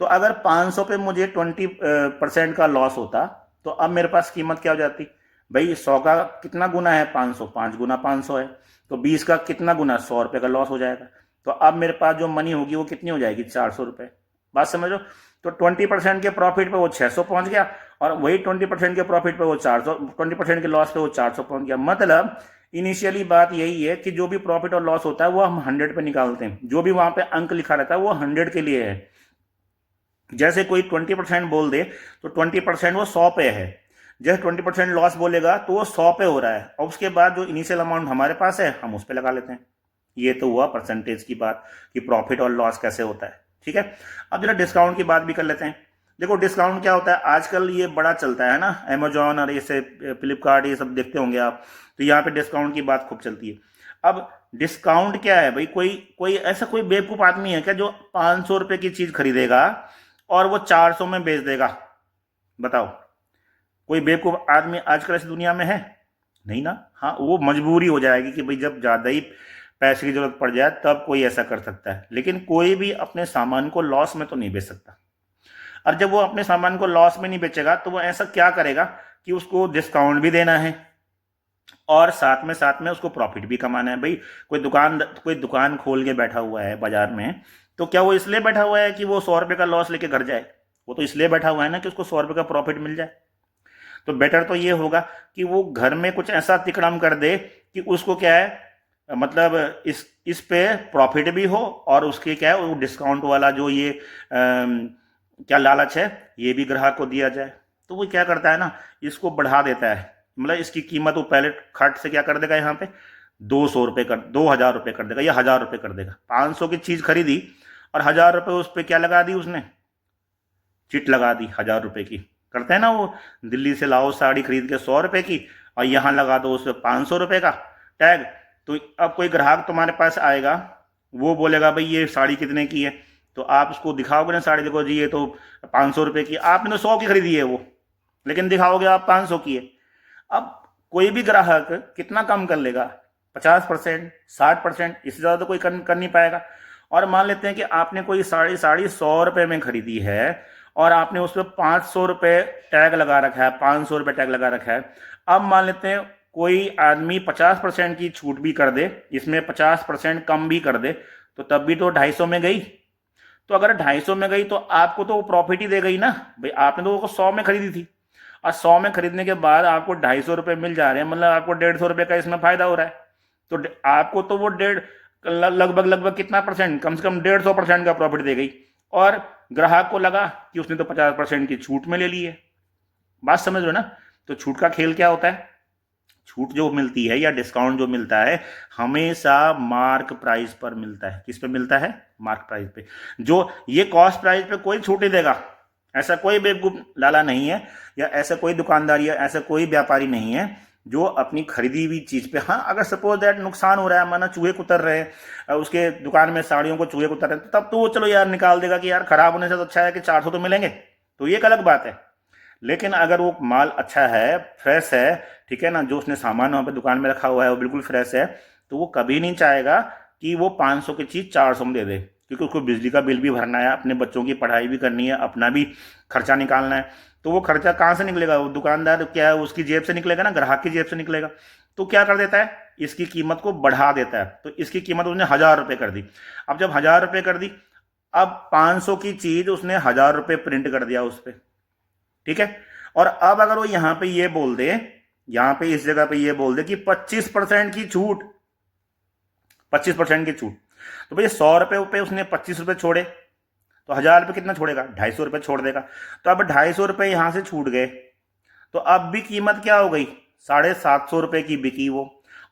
तो अगर 500 पे मुझे 20% का लॉस होता तो अब मेरे पास कीमत क्या हो जाती, भाई 100 का कितना गुना है, 500, 5 गुना 500 है, तो 20 का कितना गुना, 100 रुपये का लॉस हो जाएगा। तो अब मेरे पास जो मनी होगी वो कितनी हो जाएगी, 400 रुपये। बात समझो, तो 20% के प्रॉफिट पे वो 600 पहुंच गया और वही 20% के प्रॉफिट पे वो 400, 20% के लॉस पे वो 400 पहुंच गया। मतलब इनिशियली बात यही है कि जो भी प्रॉफिट और लॉस होता है वो हम 100 पे निकालते हैं, जो भी वहां पे अंक लिखा रहता है वो 100 के लिए है। जैसे कोई 20% बोल दे तो 20% वो 100 पे है, जैसे 20% लॉस बोलेगा तो वो 100 पे हो रहा है, और उसके बाद जो इनिशियल अमाउंट हमारे पास है हम उस पर लगा लेते हैं। ये तो हुआ परसेंटेज की बात कि प्रॉफिट और लॉस कैसे होता है। ठीक है, अब जरा डिस्काउंट की बात भी कर लेते हैं। देखो डिस्काउंट क्या होता है, आजकल ये बड़ा चलता है ना, अमेजोन और ये फ्लिपकार्ट ये सब देखते होंगे आप, तो यहाँ पे डिस्काउंट की बात खूब चलती है। अब डिस्काउंट क्या है भाई, कोई कोई ऐसा कोई बेवकूफ आदमी है क्या जो 500 रुपए की चीज खरीदेगा और वो 400 में बेच देगा, बताओ। कोई बेवकूफ आदमी आजकल इस दुनिया में है, नहीं ना। हाँ, वो मजबूरी हो जाएगी कि भाई जब ज्यादा ही पैसे की जरूरत पड़ जाए तब कोई ऐसा कर सकता है, लेकिन कोई भी अपने सामान को लॉस में तो नहीं बेच सकता। और जब वो अपने सामान को लॉस में नहीं बेचेगा तो वो ऐसा क्या करेगा कि उसको डिस्काउंट भी देना है और साथ में उसको प्रॉफिट भी कमाना है। भाई कोई दुकान खोल के बैठा हुआ है बाजार में, तो क्या वो इसलिए बैठा हुआ है कि वो 100 रुपये का लॉस लेके घर जाए, वो तो इसलिए बैठा हुआ है ना कि उसको 100 रुपये का प्रॉफिट मिल जाए। तो बेटर तो ये होगा कि वो घर में कुछ ऐसा तिकड़म कर दे कि उसको क्या है, मतलब इस पे प्रॉफिट भी हो और उसके क्या है वो डिस्काउंट वाला जो ये क्या लालच है ये भी ग्राहक को दिया जाए। तो वो क्या करता है ना, इसको बढ़ा देता है, मतलब इसकी कीमत वो पहले खट से क्या कर देगा, यहाँ पे 200 रुपये कर, 2000 रुपये कर देगा या 1000 रुपये कर देगा। 500 की चीज खरीदी और 1000 रुपये उस पर क्या लगा दी उसने, चिट लगा दी 1000 रुपये की। करते हैं ना वो, दिल्ली से लाओ साड़ी खरीद के 100 रुपये की और यहाँ लगा दो उस पर 500 रुपये का टैग। तो अब कोई ग्राहक तुम्हारे पास आएगा, वो बोलेगा भाई ये साड़ी कितने की है, तो आप उसको दिखाओगे ना साड़ी, देखो जी ये तो 500 रुपये की, आपने तो 100 की खरीदी है वो, लेकिन दिखाओगे आप 500 की है। अब कोई भी ग्राहक कितना कम कर लेगा, 50%, 60%, इससे ज़्यादा तो कोई कर नहीं पाएगा। और मान लेते हैं कि आपने कोई साड़ी 100 रुपये में खरीदी है और आपने उस पर 500 रुपये टैग लगा रखा है, 500 रुपये टैग लगा रखा है। अब मान लेते हैं कोई आदमी 50% की छूट भी कर दे, इसमें 50% कम भी कर दे, तो तब भी तो 250 में गई। तो अगर 250 में गई तो आपको तो वो प्रॉफिट ही दे गई ना भाई, आपने तो वो 100 में खरीदी थी और 100 में खरीदने के बाद आपको 250 रुपये मिल जा रहे हैं, मतलब आपको 150 रुपये का इसमें फायदा हो रहा है। तो आपको तो वो लगभग कितना परसेंट, कम से कम 150% का प्रॉफिट दे गई। और ग्राहक को लगा कि उसने तो 50% की छूट में ले ली है। बात समझ रहे हो ना? तो छूट का खेल क्या होता है? छूट जो मिलती है या डिस्काउंट जो मिलता है हमेशा मार्क प्राइस पर मिलता है। किस पे मिलता है? मार्क प्राइस पे। जो ये कॉस्ट प्राइस पे कोई छूट नहीं देगा। ऐसा कोई बेवकूफ लाला नहीं है, या ऐसा कोई दुकानदार या ऐसा कोई व्यापारी नहीं है जो अपनी खरीदी हुई चीज पे, हाँ अगर सपोज दैट नुकसान हो रहा है, माना चूहे कुतर रहे हैं उसके दुकान में, साड़ियों को चूहे कुतर रहे हैं, तब तो वो चलो यार निकाल देगा कि यार खराब होने से तो अच्छा है कि 400 तो मिलेंगे, तो ये एक अलग बात है। लेकिन अगर वो माल अच्छा है, फ्रेश है, ठीक है ना, जो उसने सामान वहाँ पे दुकान में रखा हुआ है वो बिल्कुल फ्रेश है, तो वो कभी नहीं चाहेगा कि वो 500 की चीज़ 400 में दे दे, क्योंकि उसको बिजली का बिल भी भरना है, अपने बच्चों की पढ़ाई भी करनी है, अपना भी खर्चा निकालना है। तो वो खर्चा कहाँ से निकलेगा? वो दुकानदार क्या है, उसकी जेब से निकलेगा ना, ग्राहक की जेब से निकलेगा। तो क्या कर देता है? इसकी कीमत को बढ़ा देता है। तो इसकी कीमत उसने 1000 रुपये कर दी। अब जब 1000 रुपये कर दी, अब 500 की चीज उसने 1000 रुपये प्रिंट कर दिया उस पर, ठीक है। और अब अगर वो यहां पे ये बोल दे, यहां पे इस जगह पे ये बोल दे कि 25% की छूट, 25% की छूट, तो भैया 100 रुपये पे उसने 25 रुपये छोड़े, तो 1000 रुपये कितना छोड़ेगा? 250 रुपये छोड़ देगा। तो अब 250 रुपये यहां से छूट गए, तो अब भी कीमत क्या हो गई? 750 रुपये की बिकी वो,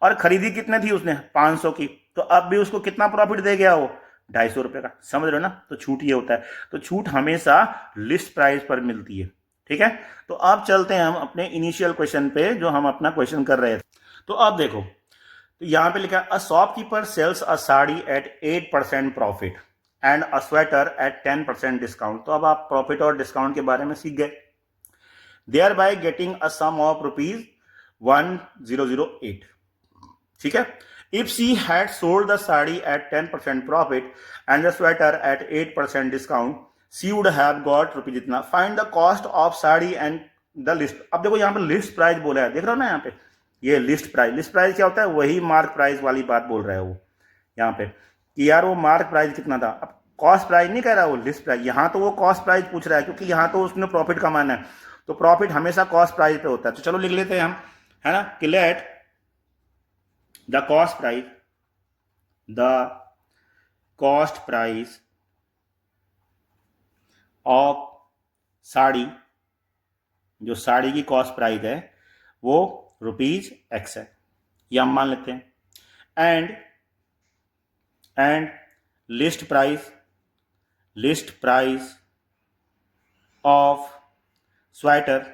और खरीदी कितने थी उसने? 500 की, तो अब भी उसको कितना प्रॉफिट दे गया वो? 250 रुपये का। समझ रहे हो ना? तो छूट ये होता है। तो छूट हमेशा लिस्ट प्राइस पर मिलती है, ठीक है। तो अब चलते हैं हम अपने इनिशियल क्वेश्चन पे, जो हम अपना क्वेश्चन कर रहे थे। तो अब देखो, तो यहां पे लिखा है a shopkeeper sells a sari at 8% profit and a sweater at 10% discount. तो अब आप प्रॉफिट और डिस्काउंट के बारे में सीख गए, thereby getting a sum of rupees 1008, ठीक है। If she had sold the sari at 10% profit and the sweater at 8% discount, she would have got रुपये जितना। Find the cost of sari and the list. अब देखो यहाँ पे लिस्ट प्राइस बोला है, देख रहे हो ना यहाँ पे, ये लिस्ट प्राइस। लिस्ट प्राइस क्या होता है? वही मार्क प्राइस वाली बात बोल रहा है वो यहाँ पे, कि यार वो मार्क प्राइस कितना था। अब कॉस्ट प्राइस नहीं कह रहा वो, लिस्ट प्राइस। यहाँ तो वो कॉस्ट प्राइस पूछ रहा है, क्योंकि यहाँ तो उसने प्रॉफिट कमाना है, तो प्रॉफिट हमेशा कॉस्ट प्राइस पे होता है। तो चलो लिख लेते हैं हम, है ना, कि late the cost price, the cost price of sari, जो साड़ी की कॉस्ट प्राइस है वो ₹X है, ये हम मान लेते हैं। And list price of sweater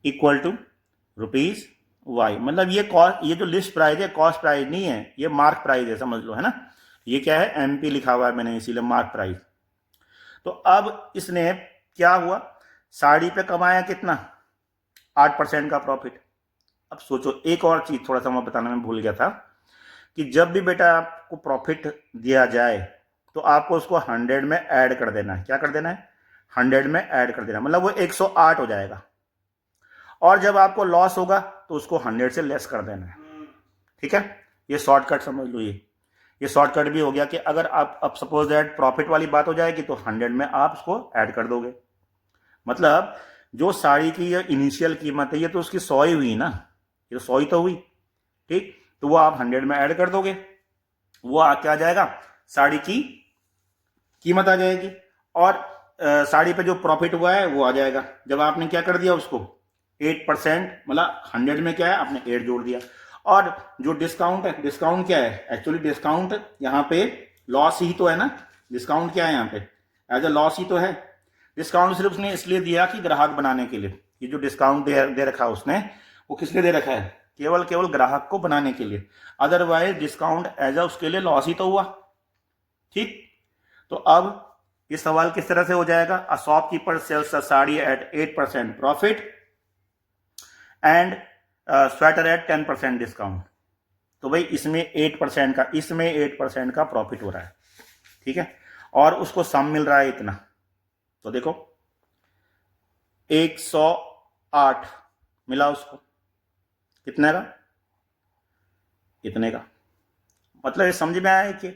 equal to ₹Y। मतलब ये जो लिस्ट प्राइस है कॉस्ट प्राइस नहीं है, ये मार्क प्राइस है, समझ लो, है ना। ये क्या है? MP लिखा हुआ है मैंने, इसीलिए मार्क प्राइस। तो अब इसने क्या हुआ? साड़ी पे कमाया कितना? 8% का प्रॉफिट। अब सोचो, एक और चीज थोड़ा सा मैं बताना में भूल गया था, कि जब भी बेटा आपको प्रॉफिट दिया जाए तो आपको उसको 100 में ऐड कर देना है। क्या कर देना है? 100 में ऐड कर देना, मतलब वो 108 हो जाएगा। और जब आपको लॉस होगा तो उसको 100 से लेस कर देना है, ठीक है। ये शॉर्टकट समझ लो। ये शॉर्टकट भी हो गया कि अगर आप अब सपोज दैट प्रॉफिट वाली बात हो जाएगी तो 100 में आप उसको ऐड कर दोगे। मतलब जो साड़ी की ये इनिशियल कीमत है, ये तो उसकी 100 ही हुई ना, ये तो 100 ही तो हुई, ठीक। तो वो आप 100 में ऐड कर दोगे, वो क्या आ जाएगा? साड़ी की कीमत आ जाएगी, और साड़ी पे जो प्रॉफिट हुआ है वो आ जाएगा। जब आपने क्या कर दिया उसको 8%, मतलब 100 में क्या है, आपने 8 जोड़ दिया। और जो डिस्काउंट है, डिस्काउंट क्या है? एक्चुअली डिस्काउंट यहाँ पे लॉस ही तो है ना। डिस्काउंट क्या है यहाँ पे? एज अ लॉस ही तो है। डिस्काउंट सिर्फ उसने इसलिए दिया कि ग्राहक बनाने के लिए। ये जो डिस्काउंट दे रखा है उसने, वो किस लिए दे रखा है? केवल ग्राहक को बनाने के लिए। अदरवाइज डिस्काउंट एज अ उसके लिए लॉस ही तो हुआ, ठीक। तो अब ये सवाल किस तरह से हो जाएगा? A shopkeeper sells a sari at 8% profit and sweater at 10% discount. तो भाई इसमें 8% का प्रॉफिट हो रहा है, ठीक है, और उसको सम मिल रहा है इतना। तो देखो 108 मिला उसको, कितने का? इतने का। मतलब ये समझ में आया कि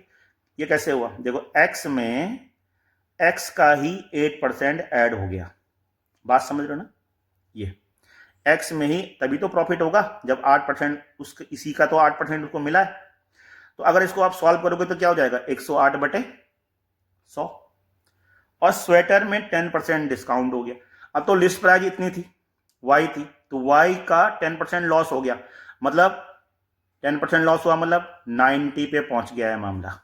ये कैसे हुआ? देखो x में x का ही 8% ऐड हो गया। बात समझ रहे हो ना? ये x में ही तभी तो प्रॉफिट होगा जब 8% उसके, इसी का तो 8% उसको मिला है। तो अगर इसको आप सॉल्व करोगे तो क्या हो जाएगा 108/100। और स्वेटर में 10% डिस्काउंट हो गया। अब तो लिस्ट प्राइस इतनी थी, वाई थी, तो वाई का 10% लॉस हो गया, मतलब 10% लॉस हुआ मतलब 90 पे पहुंच गया है मामला।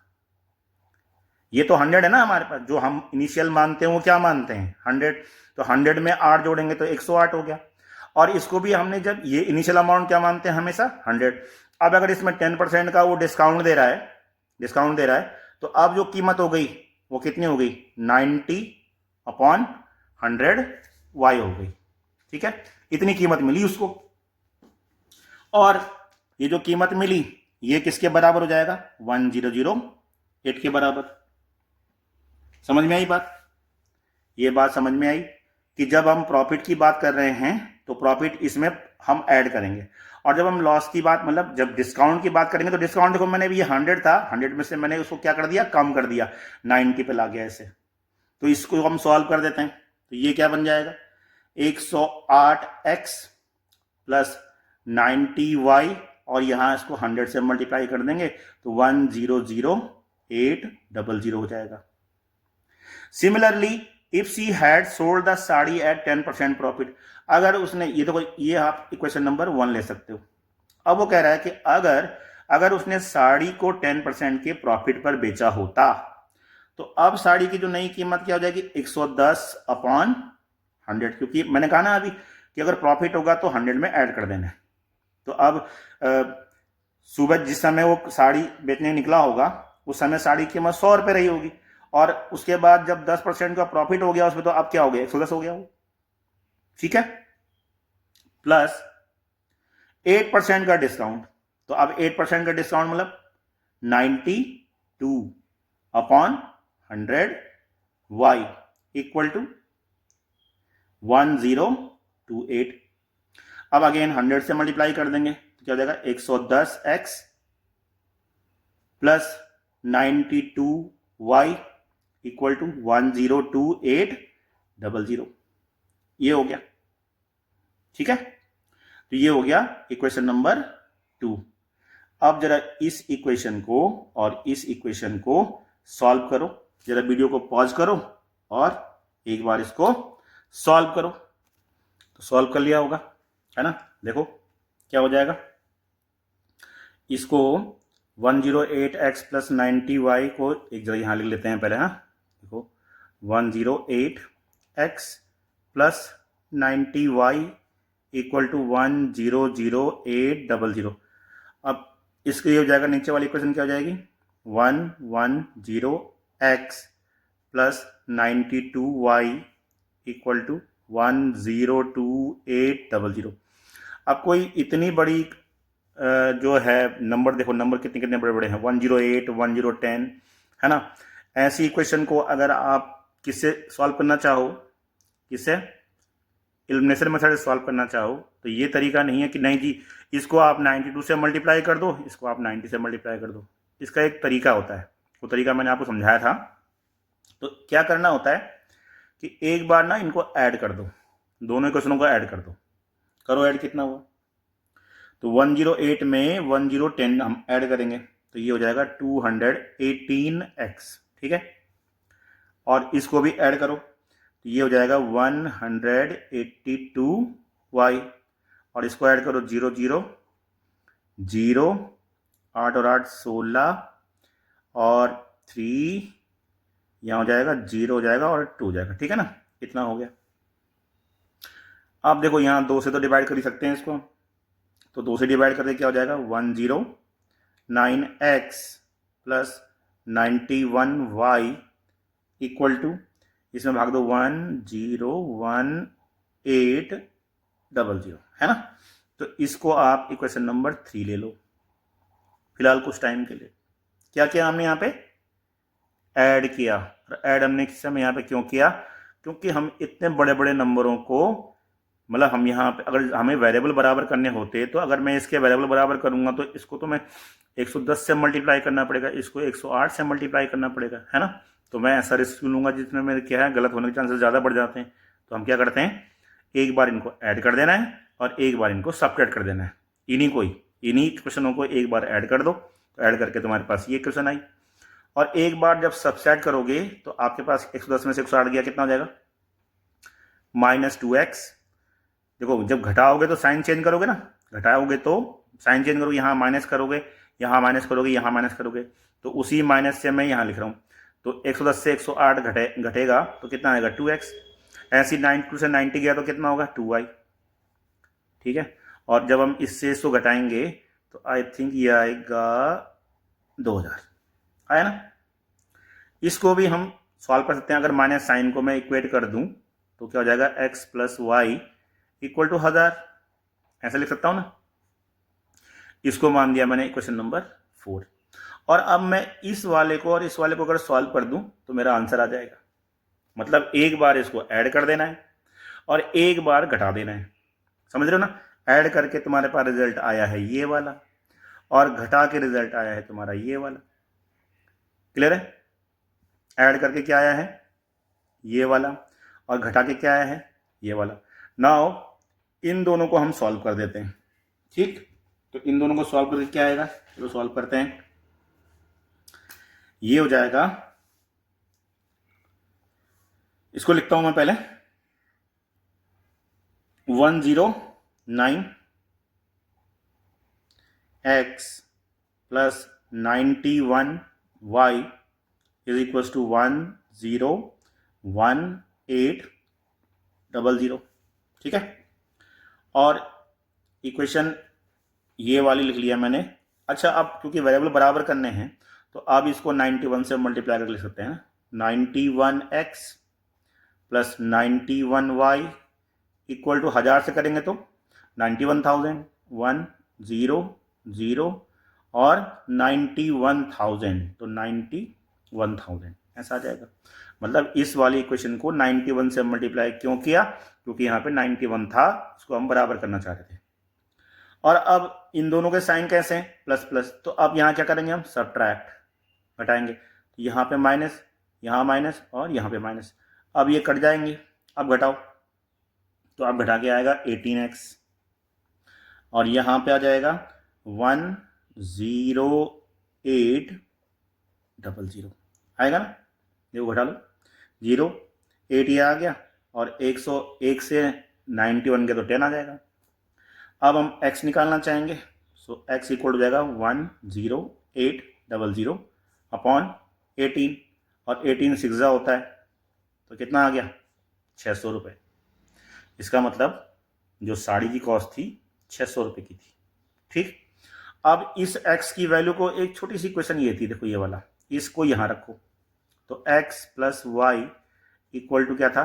ये तो 100 है ना हमारे पास, जो हम इनिशियल मानते हैं वो क्या मानते हैं 100, तो 100 में 8 जोड़ेंगे तो 108 हो गया। और इसको भी हमने जब ये इनिशियल अमाउंट क्या मानते हैं हमेशा 100। अब अगर इसमें 10% का वो डिस्काउंट दे रहा है, तो अब जो कीमत हो गई वो कितनी हो गई 90/100 वाई हो गई। ठीक है, इतनी कीमत मिली उसको। और ये जो कीमत मिली ये किसके बराबर हो जाएगा 1008 के बराबर। समझ में आई बात? ये बात समझ में आई कि जब हम प्रॉफिट की बात कर रहे हैं तो प्रॉफिट इसमें हम ऐड करेंगे, और जब हम लॉस की बात मतलब जब डिस्काउंट की बात करेंगे तो डिस्काउंट देखो मैंने भी ये 100 था, 100 में से मैंने उसको क्या कर दिया कम कर दिया, 90 पे ला गया ऐसे। तो इसको हम सॉल्व कर देते हैं, तो ये क्या बन जाएगा 108x प्लस 90y, और यहां इसको 100 से मल्टीप्लाई कर देंगे तो 100800 हो जाएगा। Similarly if she had sold the sari at 10% profit, अगर उसने ये देखो ये आप इक्वेशन नंबर 1 ले सकते हो। अब वो कह रहा है कि अगर उसने साड़ी को 10% के प्रॉफिट पर बेचा होता तो अब साड़ी की जो नई कीमत क्या हो जाएगी 110/100, क्योंकि मैंने कहा ना अभी कि अगर प्रॉफिट होगा तो 100 में ऐड कर देना है। तो अब सुबह जिस समय वो साड़ी बेचने निकला होगा उस समय साड़ी की कीमत 100 रुपये रही होगी, और उसके बाद जब 10% का प्रॉफिट हो गया उसमें तो अब क्या हो गया 110 हो गया वो। ठीक है, प्लस 8% का डिस्काउंट, तो अब 8% का डिस्काउंट मतलब 92/100 y इक्वल टू 1028। अब अगेन 100 से मल्टीप्लाई कर देंगे तो क्या हो जाएगा 110x plus 92y equal to 102800। ये हो गया। ठीक है, तो ये हो गया इक्वेशन नंबर 2। अब जरा इस इक्वेशन को और इस इक्वेशन को सॉल्व करो। जरा वीडियो को पॉज करो और एक बार इसको सॉल्व करो। तो सॉल्व कर लिया होगा है ना। देखो क्या हो जाएगा, इसको 108x प्लस 90y को एक जगह यहां लिख लेते हैं पहले। हाँ देखो 108x plus 90y equal to 100800। अब इसके ये हो जाएगा, नीचे वाली इक्वेशन क्या हो जाएगी 110x plus 92y equal to 102800। अब कोई इतनी बड़ी जो है नंबर, देखो नंबर कितने कितने बड़े बड़े हैं 108 1010 है ना। ऐसी इक्वेशन को अगर आप किससे सॉल्व करना चाहो, किससे एलिमिनेशन मेथड से सॉल्व करना चाहो, तो ये तरीका नहीं है कि नहीं जी इसको आप 92 से मल्टीप्लाई कर दो, इसको आप 90 से मल्टीप्लाई कर दो। इसका एक तरीका होता है, वो तरीका मैंने आपको समझाया था। तो क्या करना होता है कि एक बार ना इनको ऐड कर दो, दोनों इक्वेशनों को ऐड कर दो। करो ऐड, कितना हुआ, तो 108 में 1010 हम ऐड करेंगे तो ये हो जाएगा 218x। ठीक है, और इसको भी ऐड करो तो ये हो जाएगा 182y, और इसको ऐड करो 0 0 0 8 और 8 16 और 3 यहाँ हो जाएगा 0 हो जाएगा और 2 हो जाएगा। ठीक है ना, इतना हो गया। आप देखो यहाँ 2 से तो डिवाइड कर ही सकते हैं इसको, तो 2 से डिवाइड करके क्या हो जाएगा 109x plus 91y equal to, इसमें भाग दो 101800 है ना। तो इसको आप इक्वेशन नंबर 3 ले लो फिलहाल कुछ टाइम के लिए। क्या किया हमने यहाँ पे ऐड किया, और ऐड हमने किस समय यहाँ पे क्यों किया, क्योंकि हम इतने बड़े बड़े नंबरों को मतलब हम यहाँ पे अगर हमें वेरिएबल बराबर करने होते तो अगर मैं इसके वेरिएबल बराबर करूंगा तो इसको तो मैं 110 से मल्टीप्लाई करना पड़ेगा, इसको 108 से मल्टीप्लाई करना पड़ेगा है ना। तो मैं ऐसा रिस्क लूंगा जिसमें मेरे क्या है गलत होने के चांसेस ज़्यादा बढ़ जाते हैं। तो हम क्या करते हैं, एक बार इनको ऐड कर देना है और एक बार इनको सब्ट्रैक्ट कर देना है। इन्हीं क्वेश्चनों को एक बार ऐड कर दो तो ऐड करके तुम्हारे पास ये इक्वेशन आई। और एक बार जब सबसेट करोगे तो आपके पास 110 में से 108 गया, कितना हो जाएगा? -2x। देखो जब घटाओगे तो साइन चेंज करोगे ना, घटाओगे तो साइन चेंज करोगे, यहाँ माइनस करोगे, यहाँ माइनस करोगे, यहाँ माइनस करोगे, तो उसी माइनस से मैं यहाँ लिख रहा हूँ। तो 110 से 108 घटेगा तो कितना आएगा? 2x। ऐसे 92 से 90 गया तो कितना होगा? 2y। ठीक है, और जब हम इससे इसको घटाएंगे तो आई थिंक ये आएगा 2000। आया ना? इसको भी हम सॉल्व कर सकते हैं। अगर माइनस साइन को मैं इक्वेट कर दूं तो क्या हो जाएगा? x + y = 1000। ऐसा लिख सकता हूं ना? इसको मान दिया मैंने इक्वेशन नंबर 4। और अब मैं इस वाले को और इस वाले को अगर सॉल्व कर दूं तो मेरा आंसर आ जाएगा। मतलब एक बार इसको ऐड कर देना है और एक बार घटा देना है। समझ रहे हो ना? ऐड करके तुम्हारे पास रिजल्ट आया है ये वाला, और घटा के रिजल्ट आया है तुम्हारा ये वाला। क्लियर है? ऐड करके क्या आया है? ये वाला, और घटा के क्या आया है? ये वाला। नाउ इन दोनों को हम सॉल्व कर देते हैं। ठीक, तो इन दोनों को सॉल्व करके क्या आएगा? चलो सॉल्व करते हैं। ये हो जाएगा, इसको लिखता हूं मैं पहले, 109 x + 91 y = 101800। ठीक है, और इक्वेशन ये वाली लिख लिया मैंने। अच्छा, अब क्योंकि वेरिएबल बराबर करने हैं तो अब इसको 91 से मल्टीप्लाई करके लिख सकते हैं। 91x + 91y = 1000 से करेंगे तो 91,000, 100 और 91,000, तो 91,000 ऐसा आ जाएगा। मतलब इस वाली इक्वेशन को 91 से मल्टीप्लाई क्यों किया? क्योंकि यहाँ पे 91 था, उसको हम बराबर करना चाह रहे थे। और अब इन दोनों के साइन कैसे हैं? Plus plus. तो अब यहाँ क्या करेंगे? हम सब्ट्रैक्ट, घटाएंगे। तो यहाँ पे माइनस, यहाँ माइनस और यहाँ पे माइनस। अब ये कट जाएंगे। अब घटाओ, तो अब घटा के आएगा 18x, और यहाँ पे आ जाएगा 10800 आएगा ना? देखो घटा लो, 08 ये आ गया, और 101 से 91 के तो 10 आ जाएगा। अब हम x निकालना चाहेंगे, सो x इक्वल हो जाएगा 10800 अपॉन 18, और 18 6 होता है, तो कितना आ गया? 600 रुपये। इसका मतलब जो साड़ी की कॉस्ट थी 600 रुपये की थी। ठीक, अब इस x की वैल्यू को, एक छोटी सी क्वेश्चन ये थी, देखो ये वाला, इसको यहाँ रखो, तो x + y = क्या था?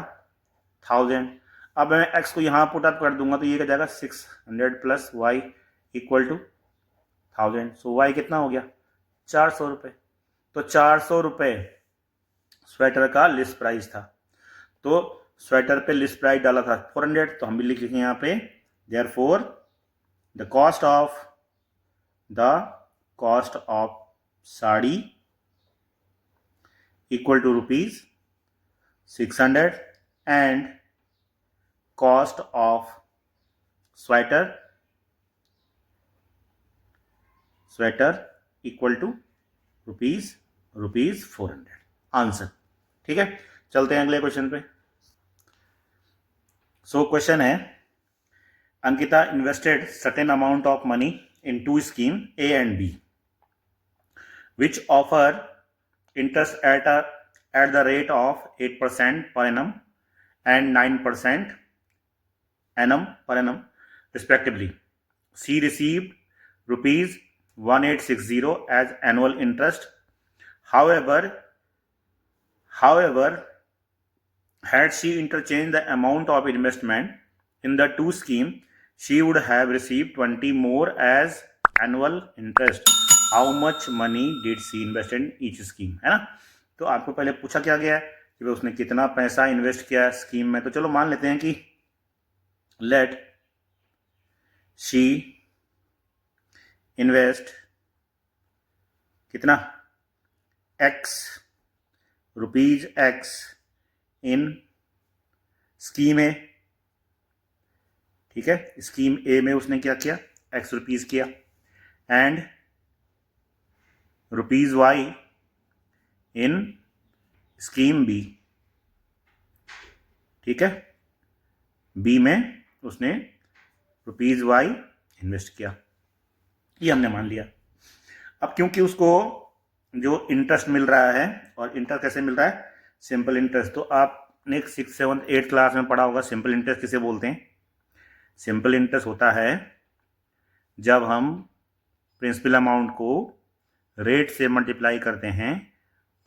1000। अब मैं x को यहाँ पुट अप कर दूंगा तो ये क्या जाएगा? 600 + y = 1000। सो y कितना हो गया? 400 रुपये। तो 400 रुपये स्वेटर का लिस्ट प्राइस था। तो स्वेटर पे लिस्ट प्राइस डाला था 400, तो हम भी लिख लिखेंगे यहाँ पे, therefore the cost of sari equal to ₹600 and cost of sweater equal to ₹400। Answer. ठीक है, चलते हैं अगले क्वेश्चन पे। सो क्वेश्चन है, Ankita invested certain amount of money in 2 schemes A and B, which offer interest at the rate of 8% per annum and 9% per annum respectively. She received ₹1860 as annual interest. However, had she interchanged the amount of investment in the 2 schemes, she would have received 20 more as annual interest. How much money did she invest in each scheme? है ना? तो आपको पहले पूछा क्या गया है कि भाई उसने कितना पैसा इन्वेस्ट किया स्कीम में। तो चलो मान लेते हैं कि लेट शी इन्वेस्ट कितना? ₹X in scheme A. ठीक है, स्कीम ए में उसने क्या किया? X रुपीज किया, and rupees Y in scheme B, ठीक है, बी में उसने रुपीज़ वाई इन्वेस्ट किया, ये हमने मान लिया। अब क्योंकि उसको जो इंटरेस्ट मिल रहा है, और इंटरेस्ट कैसे मिल रहा है, सिंपल इंटरेस्ट, तो आपने 6, 7, 8 क्लास में पढ़ा होगा सिंपल इंटरेस्ट किसे बोलते हैं। सिंपल इंटरेस्ट होता है जब हम प्रिंसिपल अमाउंट को रेट से मल्टीप्लाई करते हैं,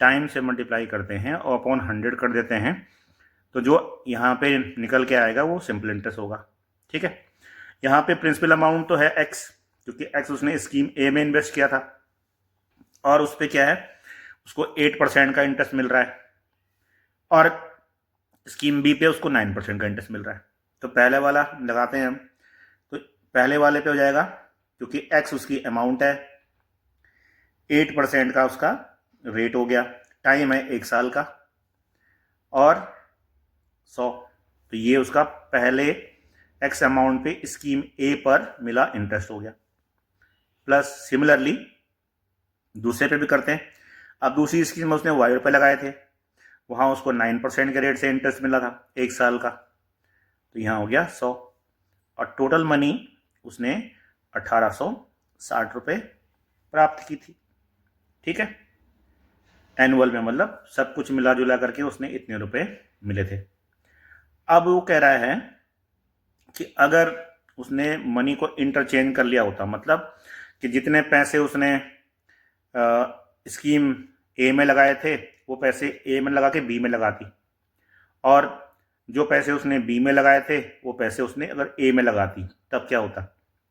टाइम से मल्टीप्लाई करते हैं और अपॉन 100 कर देते हैं, तो जो यहाँ पे निकल के आएगा वो सिंपल इंटरेस्ट होगा, ठीक है। यहाँ पे प्रिंसिपल अमाउंट तो है एक्स, क्योंकि एक्स उसने स्कीम ए में इन्वेस्ट किया था, और उस पर क्या है, उसको 8% का इंटरेस्ट मिल रहा है, और स्कीम बी पे उसको 9% का इंटरेस्ट मिल रहा है। तो पहले वाला लगाते हैं हम, तो पहले वाले पे हो जाएगा, क्योंकि एक्स उसकी अमाउंट है, 8% का उसका रेट हो गया, टाइम है 1 साल का, और 100, तो ये उसका पहले एक्स अमाउंट पे स्कीम ए पर मिला इंटरेस्ट हो गया। प्लस सिमिलरली दूसरे पे भी करते हैं। अब दूसरी स्कीम में उसने वाई रुपये लगाए थे, वहाँ उसको 9% के रेट से इंटरेस्ट मिला था 1 साल का, तो यहाँ हो गया 100, और टोटल मनी उसने 1860 रुपये प्राप्त की थी, ठीक है, एनुअल में, मतलब सब कुछ मिला जुला करके उसने इतने रुपए मिले थे। अब वो कह रहा है कि अगर उसने मनी को इंटरचेंज कर लिया होता, मतलब कि जितने पैसे उसने स्कीम ए में लगाए थे वो पैसे ए में लगा के बी में लगाती, और जो पैसे उसने बी में लगाए थे वो पैसे उसने अगर ए में लगाती, तब क्या होता,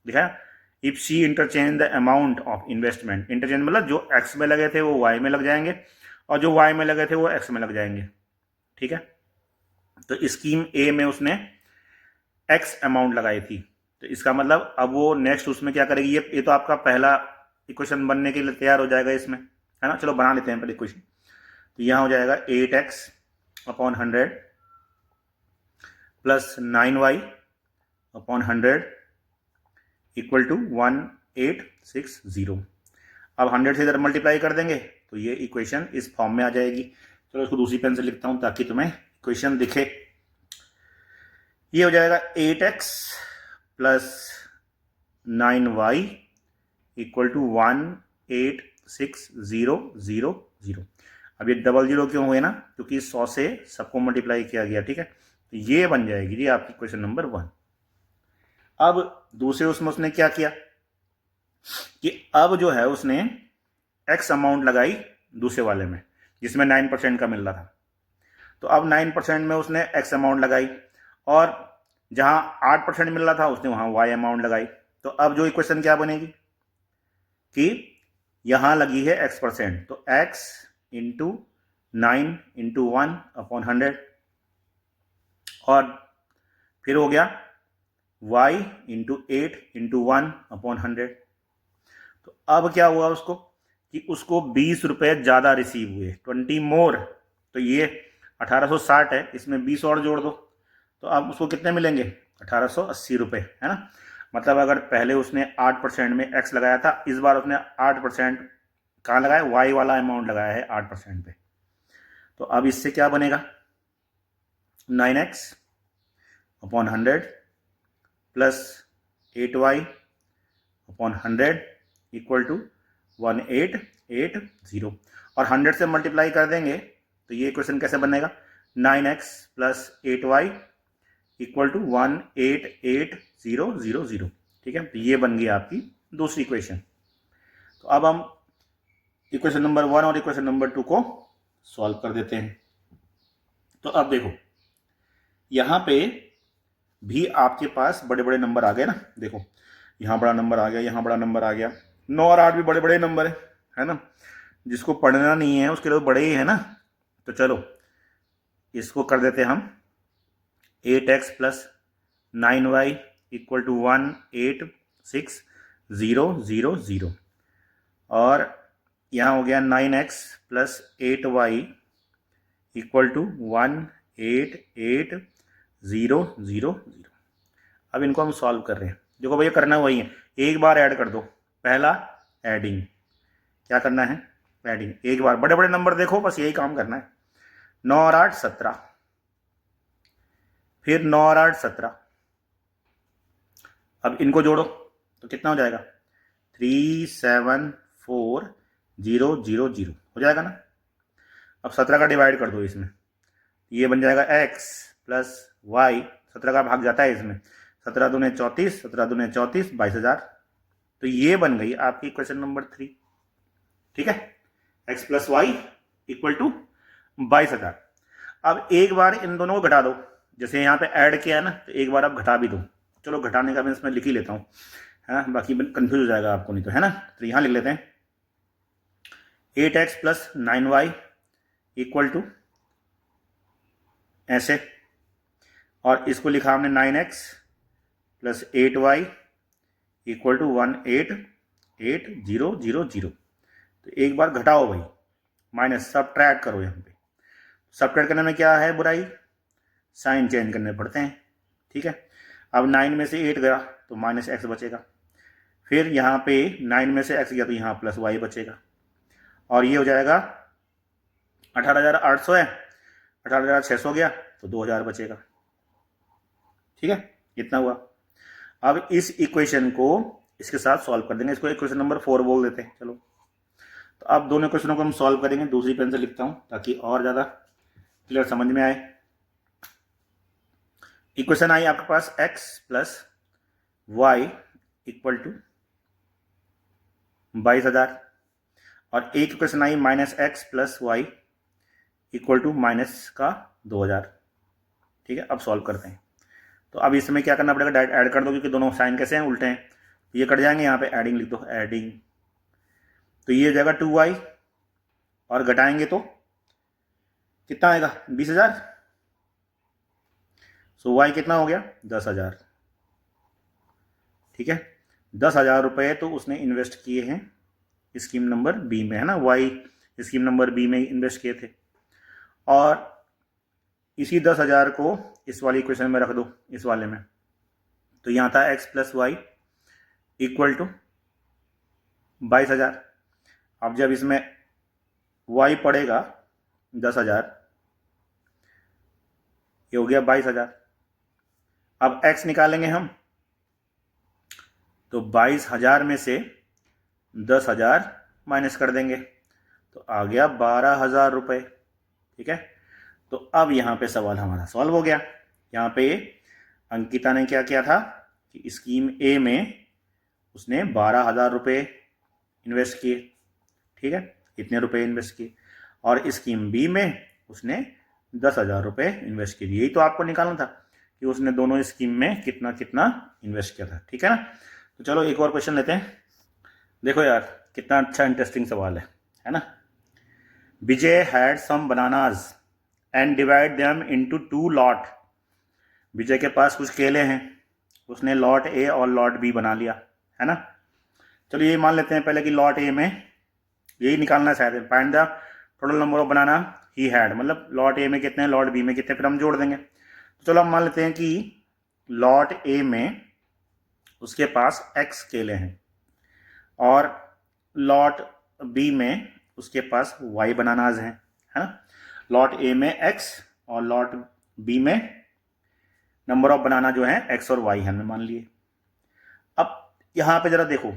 देखा, if she interchange the amount of investment, interchange मतलब जो एक्स में लगे थे वो वाई में लग जाएंगे, और जो वाई में लगे थे वो एक्स में लग जाएंगे, ठीक है। तो स्कीम ए में उसने एक्स अमाउंट लगाई थी, तो इसका मतलब अब वो नेक्स्ट उसमें क्या करेगी, ये तो आपका पहला इक्वेशन बनने के लिए तैयार हो जाएगा इसमें, है ना। चलो बना लेते हैं पहले इक्वेशन। तो यहाँ हो जाएगा 8x upon 100 plus 9y upon 100 equal to 1860। अब 100 से इधर मल्टीप्लाई कर देंगे तो ये इक्वेशन इस फॉर्म में आ जाएगी। चलो इसको दूसरी पेन से लिखता हूँ ताकि तुम्हें इक्वेशन दिखे। ये हो जाएगा 8x plus 9y equal to 186000। अब ये डबल जीरो क्यों हुए ना, क्योंकि 100 से सबको मल्टीप्लाई किया गया, ठीक है। तो ये बन जाएगी जी आपकी क्वेश्चन नंबर 1। अब दूसरे उसमें उसने क्या किया कि अब जो है उसने एक्स अमाउंट लगाई दूसरे वाले में जिसमें 9% का मिल रहा था, तो अब 9% में उसने एक्स अमाउंट लगाई, और जहां 8% मिल रहा था उसने वहां वाई अमाउंट लगाई। तो अब जो इक्वेशन क्या बनेगी कि यहां लगी है x%, तो x इंटू 9 इंटू 1 अपॉन 100, और फिर हो गया y इंटू 8 इंटू 1 अपॉन 100। तो अब क्या हुआ उसको कि उसको 20 रुपये ज़्यादा रिसीव हुए, 20 मोर, तो ये 1860 है, इसमें 20 और जोड़ दो, तो अब उसको कितने मिलेंगे, 1880 रुपये, है ना। मतलब अगर पहले उसने 8% में x लगाया था, इस बार उसने 8% कहाँ लगाया, y वाला अमाउंट लगाया है 8% पे। तो अब इससे क्या बनेगा, 9x upon 100 plus 8y upon 100 equal to 1880, और 100 से मल्टीप्लाई कर देंगे तो ये इक्वेशन कैसे बनेगा, 9x plus 8y equal to 188000, ठीक है। तो ये बन गई आपकी दूसरी इक्वेशन। तो अब हम इक्वेशन नंबर 1 और इक्वेशन नंबर 2 को सॉल्व कर देते हैं। तो अब देखो यहाँ पे भी आपके पास बड़े बड़े नंबर आ गए ना, देखो यहाँ बड़ा नंबर आ गया, यहाँ बड़ा नंबर आ गया, 9 और 8 भी बड़े बड़े नंबर है ना। जिसको पढ़ना नहीं है उसके लिए बड़े ही है ना। तो चलो इसको कर देते हम 8x plus 9y equal to 186000, और यहाँ हो गया 9x plus 8y equal to 188000। अब इनको हम सॉल्व कर रहे हैं। देखो भैया करना वही है, एक बार ऐड कर दो, पहला एडिंग क्या करना है, एडिंग। एक बार बड़े बड़े नंबर देखो, बस यही काम करना है। 9 और 8 17, फिर 9 और 8 17। अब इनको जोड़ो तो कितना हो जाएगा, 374,000 हो जाएगा ना। अब 17 का डिवाइड कर दो इसमें, ये बन जाएगा x प्लस वाई। 17 का भाग जाता है इसमें, 17 दूने 34, 17 दूने 34, 22,000। तो ये बन गई आपकी क्वेश्चन नंबर 3। ठीक है, x plus Y equal to 22,000। अब एक बार इन दोनों को घटा दो, जैसे यहाँ पे ऐड किया है ना, तो एक बार आप घटा भी दो। चलो घटाने का मैं इसमें लिख ही लेता हूँ, है ना, बाकी कंफ्यूज हो जाएगा आपको नहीं तो, है ना। तो यहाँ लिख लेते हैं 8x plus 9y equal to ऐसे, और इसको लिखा हमने 9x plus 8y equal to 188,000। तो एक बार घटाओ भाई, माइनस सबट्रैक्ट करो। यहाँ पे सबट्रैक्ट करने में क्या है बुराई, साइन चेंज करने पड़ते हैं। ठीक है, अब 9 में से 8 गया तो माइनस x बचेगा, फिर यहाँ पे 9 में से x गया तो यहाँ प्लस y बचेगा, और ये हो जाएगा 18,800 है, 18,600 गया तो 2,000 बचेगा। ठीक है, इतना हुआ। अब इस इक्वेशन को इसके साथ सॉल्व कर देंगे, इसको इक्वेशन नंबर 4 बोल देते हैं। चलो, तो अब दोनों क्वेश्चनों को हम सॉल्व करेंगे। दूसरी पेन से लिखता हूं ताकि और ज़्यादा क्लियर समझ में आए। इक्वेशन आई आपके पास x plus Y equal to 22,000, और एक इक्वेशन आई minus x plus Y equal to minus का 2,000। ठीक है, अब सॉल्व करते हैं। तो अब इसमें क्या करना पड़ेगा, डायरेक्ट ऐड कर दो, क्योंकि दोनों साइन कैसे हैं, उल्टे हैं, तो ये कट जाएंगे। यहाँ पे एडिंग लिख दो, एडिंग। तो ये हो जाएगा 2y, और घटाएंगे तो कितना आएगा, 20,000। सो y कितना हो गया, 10,000। ठीक है, 10,000 रुपये तो उसने इन्वेस्ट किए हैं स्कीम नंबर बी में, है ना। y स्कीम नंबर बी में इन्वेस्ट किए थे, और इसी 10,000 को इस वाली इक्वेशन में रख दो, इस वाले में। तो यहाँ था x plus Y equal to 22,000। अब जब इसमें y पड़ेगा 10,000, ये हो गया 22,000। अब x निकालेंगे हम, तो 22,000 में से 10,000 माइनस कर देंगे, तो आ गया 12,000 रुपये। ठीक है, तो अब यहाँ पे सवाल हमारा सॉल्व हो गया। यहाँ पे अंकिता ने क्या किया था कि स्कीम ए में उसने 12,000 रुपये इन्वेस्ट किए। ठीक है, इतने रुपए इन्वेस्ट किए, और स्कीम बी में उसने 10,000 रुपये इन्वेस्ट किए। यही तो आपको निकालना था कि उसने दोनों स्कीम में कितना कितना इन्वेस्ट किया था। ठीक है ना। तो चलो एक और क्वेश्चन लेते हैं। देखो यार, कितना अच्छा इंटरेस्टिंग सवाल है ना। Vijay had some bananas and divide them into 2 lot. Vijay के पास कुछ केले हैं, उसने लॉट ए और लॉट बी बना लिया, है ना। चलो ये मान लेते हैं पहले कि लॉट ए में यही निकालना चाहते हैं, find the total number of banana he had, मतलब लॉट ए में कितने, लॉट बी में कितने, फिर हम जोड़ देंगे। तो चलो हम मान लेते हैं कि लॉट ए में उसके पास x केले हैं, और लॉट बी में उसके पास y बनानाज हैं, है ना। लॉट ए में x और लॉट बी में नंबर ऑफ बनाना जो है x और y हमने मान लिए। अब यहां पे जरा देखो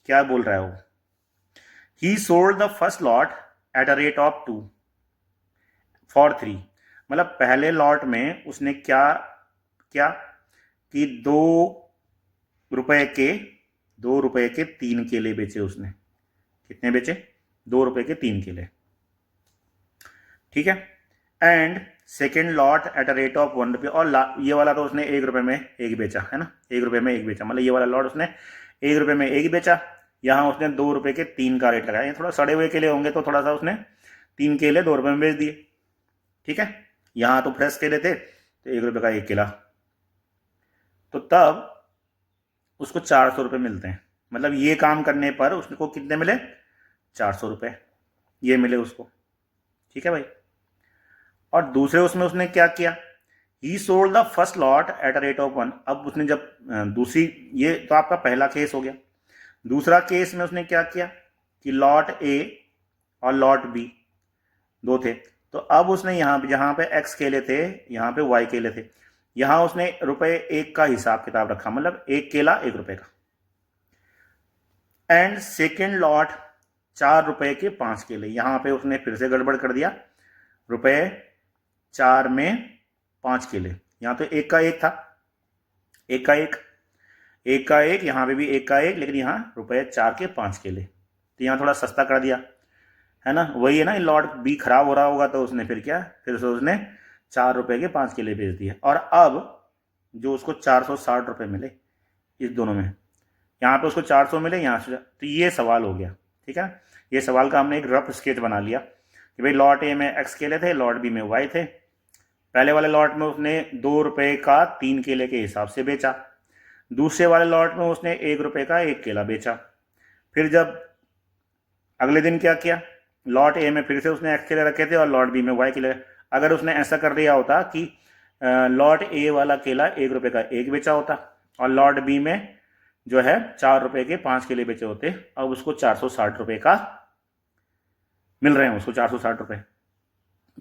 क्या बोल रहा है वो, ही sold the first lot at a rate of 2 for 3। मतलब पहले लॉट में उसने क्या क्या कि 2 रुपए के 3 केले बेचे उसने। कितने बेचे, 2 रुपए के 3 केले। ठीक है, and second lot at a rate of 1 रुपये, और ये वाला तो उसने 1 रुपये में एक बेचा, है ना। 1 रुपये में एक बेचा, मतलब ये वाला लॉट उसने 1 रुपये में एक बेचा। यहाँ उसने 2 रुपये के 3 का रेट लगाया। थोड़ा सड़े हुए केले होंगे तो थोड़ा सा उसने 3 केले 2 रुपये में बेच दिए। ठीक है, यहाँ तो फ्रेश केले थे तो 1 रुपये का 1 केला, तो तब उसको 400 रुपये मिलते हैं। मतलब ये काम करने पर उसको कितने मिले, 400 रुपये ये मिले उसको। ठीक है भाई। और दूसरे उसमें उसने क्या किया, ही sold the first lot at a rate of 1। अब उसने जब दूसरी, ये तो आपका पहला केस हो गया। दूसरा केस में उसने क्या किया कि लॉट ए और लॉट बी दो थे, तो अब उसने यहाँ पे जहाँ पे एक्स केले थे, यहाँ पे वाई केले थे, यहाँ उसने रुपए एक का हिसाब किताब रखा, मतलब एक केला 1 रुपए का। एंड सेकेंड लॉट 4 रुपए के 5 केले, यहाँ पे उसने फिर से गड़बड़ कर दिया, रुपए 4 में 5 केले, यहाँ तो एक का एक था, एक का एक, एक का एक, यहाँ पे भी एक का एक, लेकिन यहाँ रुपए 4 के 5 केले, तो यहाँ थोड़ा सस्ता कर दिया, है ना। वही है ना, लॉट बी खराब हो रहा होगा तो उसने फिर क्या, फिर से उसने 4 रुपए के 5 केले बेच दिए। और अब जो उसको 460 रुपए मिले इस दोनों में, यहाँ पे उसको 400 मिले, यहाँ से, तो ये सवाल हो गया, ठीक है। ये सवाल का हमने एक रफ स्केच बना लिया कि भाई लॉट ए में एक्स केले थे, लॉट बी में वाई थे। पहले वाले लॉट में उसने 2 रुपए का 3 केले के हिसाब से बेचा, दूसरे वाले लॉट में उसने 1 रुपए का 1 केला बेचा। फिर जब अगले दिन क्या किया, लॉट ए में फिर से उसने एक्स केले रखे थे और लॉट बी में वाई केले। अगर उसने ऐसा कर दिया होता कि लॉट ए वाला केला 1 रुपए का 1 बेचा होता और लॉट बी में जो है 4 रुपए के 5 केले बेचे होते, अब उसको 460 रुपए का मिल रहे हैं, उसको 460 रुपए।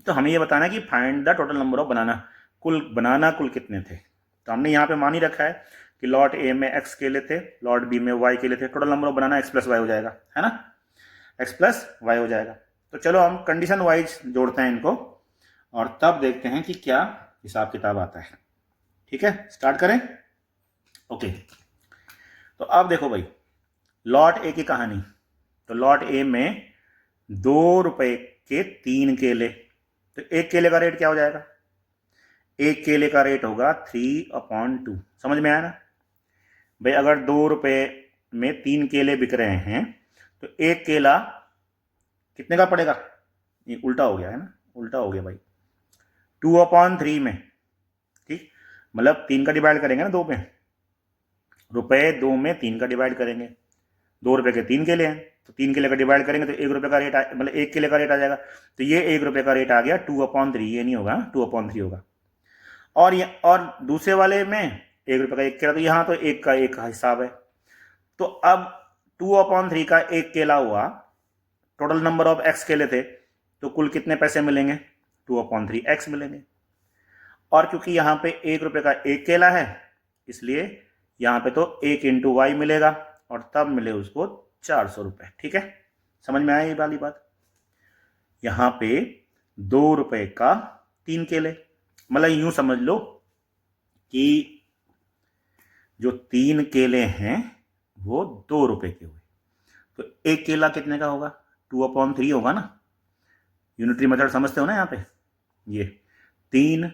तो हमें ये बताना है कि find the total number of बनाना कुल कितने थे। तो हमने यहाँ पे मान ही रखा है कि लॉट ए में एक्स केले थे, लॉट बी में वाई केले थे, total number of banana X plus Y हो जाएगा, है ना, एक्स प्लस वाई हो जाएगा। तो चलो हम कंडीशन वाइज जोड़ते हैं इनको और तब देखते हैं कि क्या हिसाब किताब आता है। ठीक है, स्टार्ट करें। ओके, तो अब देखो भाई लॉट ए की कहानी। तो लॉट ए में 2 रुपए के 3 केले, तो 1 केले का रेट क्या हो जाएगा, 1 केले का रेट होगा 3/2। समझ में आया ना भाई, अगर 2 रुपए में 3 केले बिक रहे हैं तो 1 केला कितने का पड़ेगा, ये उल्टा हो गया है ना, उल्टा हो गया भाई, 2/3 में, ठीक, मतलब 3 का डिवाइड करेंगे ना 2 में, रुपए 2 में 3 का डिवाइड करेंगे, 2 रुपए के 3 केले हैं तो 3 केले का डिवाइड करेंगे तो 1 रुपए का रेट, मतलब 1 केले का रेट आ जाएगा। तो ये 1 रुपए का रेट आ गया 2/3, ये नहीं होगा 2/3 होगा। और दूसरे वाले में 1 रुपए का 1 केला, तो यहाँ तो 1 का 1 का हिसाब है। तो अब 2/3 का 1 केला हुआ, टोटल नंबर ऑफ एक्स केले थे, तो कुल कितने पैसे मिलेंगे, 2/3 एक्स मिलेंगे। और क्योंकि यहाँ पे 1 रुपए का 1 केला है, इसलिए यहाँ पे तो 1 इंटू वाई मिलेगा और तब मिले उसको 400 रुपए। ठीक है, समझ में आया ये वाली बात। यहाँ पे 2 रुपए का 3 केले, मतलब यूं समझ लो कि जो 3 केले हैं वो 2 रुपए के हुए, तो 1 केला कितने का होगा, 2/3 होगा ना। यूनिटरी मेथड समझते हो ना, यहाँ पे ये 3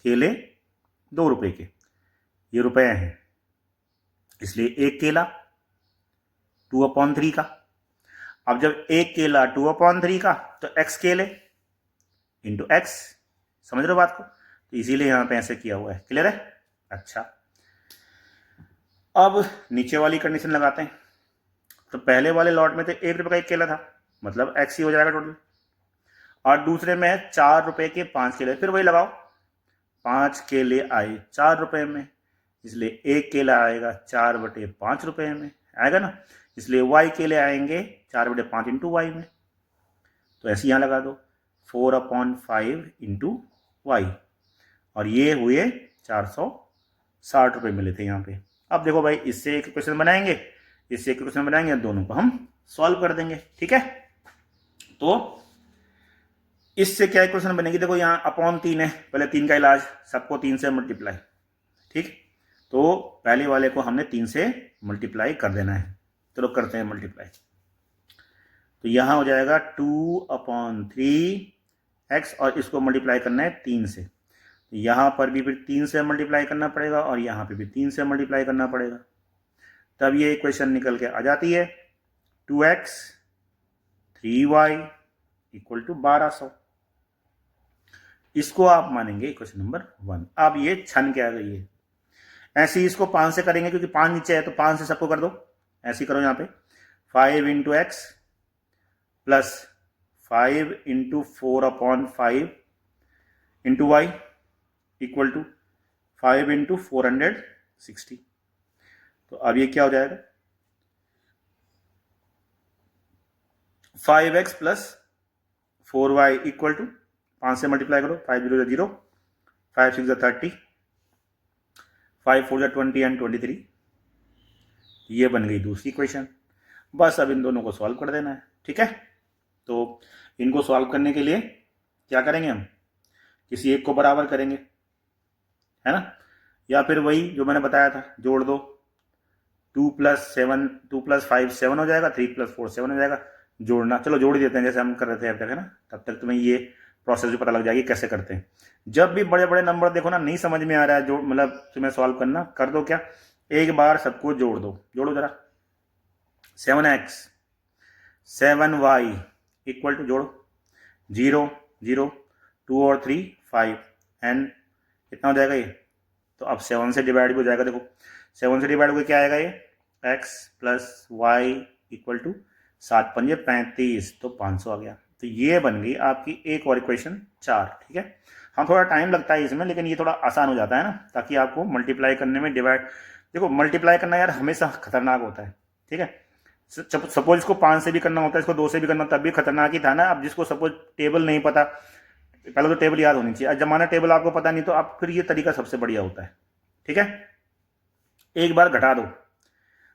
केले 2 रुपए के, ये रुपए हैं, इसलिए 1 केला 2/3 का। अब जब 1 केला 2/3 का, तो x केले इंटू एक्स, समझ रहे हो बात को, तो इसीलिए यहां पे ऐसे किया हुआ है। क्लियर है, अच्छा। अब नीचे वाली कंडीशन लगाते हैं। तो पहले वाले लॉट में तो 1 रुपए का 1 केला था, मतलब x ही हो जाएगा टोटल, और दूसरे में 4 रुपए के 5 केले, फिर वही लगाओ, 5 केले आए 4 रुपए में, इसलिए 1 केला आएगा 4/5 रुपए में, आएगा ना, इसलिए y केले आएंगे 4/5 इंटू वाई में। तो ऐसे यहाँ लगा दो 4/5 इंटू वाई, और ये हुए 460 रुपए मिले थे यहाँ पे। अब देखो भाई, इससे एक क्वेश्चन बनाएंगे, इससे एक क्वेश्चन बनाएंगे, दोनों को हम सॉल्व कर देंगे। ठीक है, तो इससे क्या इक्वेशन बनेगी, देखो यहाँ /3 है, पहले 3 का इलाज, सबको 3 से मल्टीप्लाई, ठीक, तो पहले वाले को हमने 3 से मल्टीप्लाई कर देना है। चलो करते हैं मल्टीप्लाई। तो यहाँ हो जाएगा 2/3x, और इसको मल्टीप्लाई करना है 3 से, तो यहाँ पर भी फिर 3 से मल्टीप्लाई करना पड़ेगा और यहाँ पे भी 3 से मल्टीप्लाई करना पड़ेगा, तब ये इक्वेशन निकल के आ जाती है 2x 3y = 1200। इसको आप मानेंगे इक्वेशन नंबर 1। अब ये छन के आ गई है, ऐसे ही इसको 5 से करेंगे, क्योंकि 5 नीचे है तो 5 से सबको कर दो, ऐसे ही करो। यहाँ पे 5 into X plus 5 into 4/5 into Y equal to 5 into 460। तो अब ये क्या हो जाएगा, 5x plus 4y equal to 5 से मल्टीप्लाई करो, 5 0 0, 5 6 30, 5 4 20 एंड 23। ये बन गई दूसरी इक्वेशन। बस अब इन दोनों को सॉल्व कर देना है, ठीक है। तो इनको सॉल्व करने के लिए क्या करेंगे, हम किसी एक को बराबर करेंगे, है ना, या फिर वही जो मैंने बताया था, जोड़ दो। 2 + 5 7 हो जाएगा, 3 + 4 7 हो जाएगा। जोड़ना, चलो जोड़ ही देते हैं जैसे हम कर रहे थे अब तक, है ना। तब तक तुम्हें ये प्रोसेस भी पता लग जाएगी कैसे करते हैं। जब भी बड़े बड़े नंबर देखो ना, नहीं समझ में आ रहा है जो मतलब तुम्हें सॉल्व करना, कर दो क्या, एक बार सबको जोड़ दो। जोड़ो जरा। 7x 7y इक्वल टू, जोड़ो, 0 0, 2 और 3 5 एंड कितना हो जाएगा ये। तो अब 7 से डिवाइड भी हो जाएगा। देखो 7 से डिवाइड हो क्या आएगा ये, x plus Y equal to 7 पंजे 35, तो 500 आ गया। तो ये बन गई आपकी एक और इक्वेशन 4, ठीक है। हाँ थोड़ा टाइम लगता है इसमें, लेकिन ये थोड़ा आसान हो जाता है ना, ताकि आपको मल्टीप्लाई करने में, डिवाइड, देखो मल्टीप्लाई करना यार हमेशा खतरनाक होता है, ठीक है। सपोज इसको 5 से भी करना होता है, इसको 2 से भी करना, तब भी खतरनाक ही था ना। अब जिसको सपोज टेबल नहीं पता, पहले तो टेबल याद होनी चाहिए। जमाना टेबल आपको पता नहीं, तो आप फिर ये तरीका सबसे बढ़िया होता है, ठीक है। एक बार घटा दो,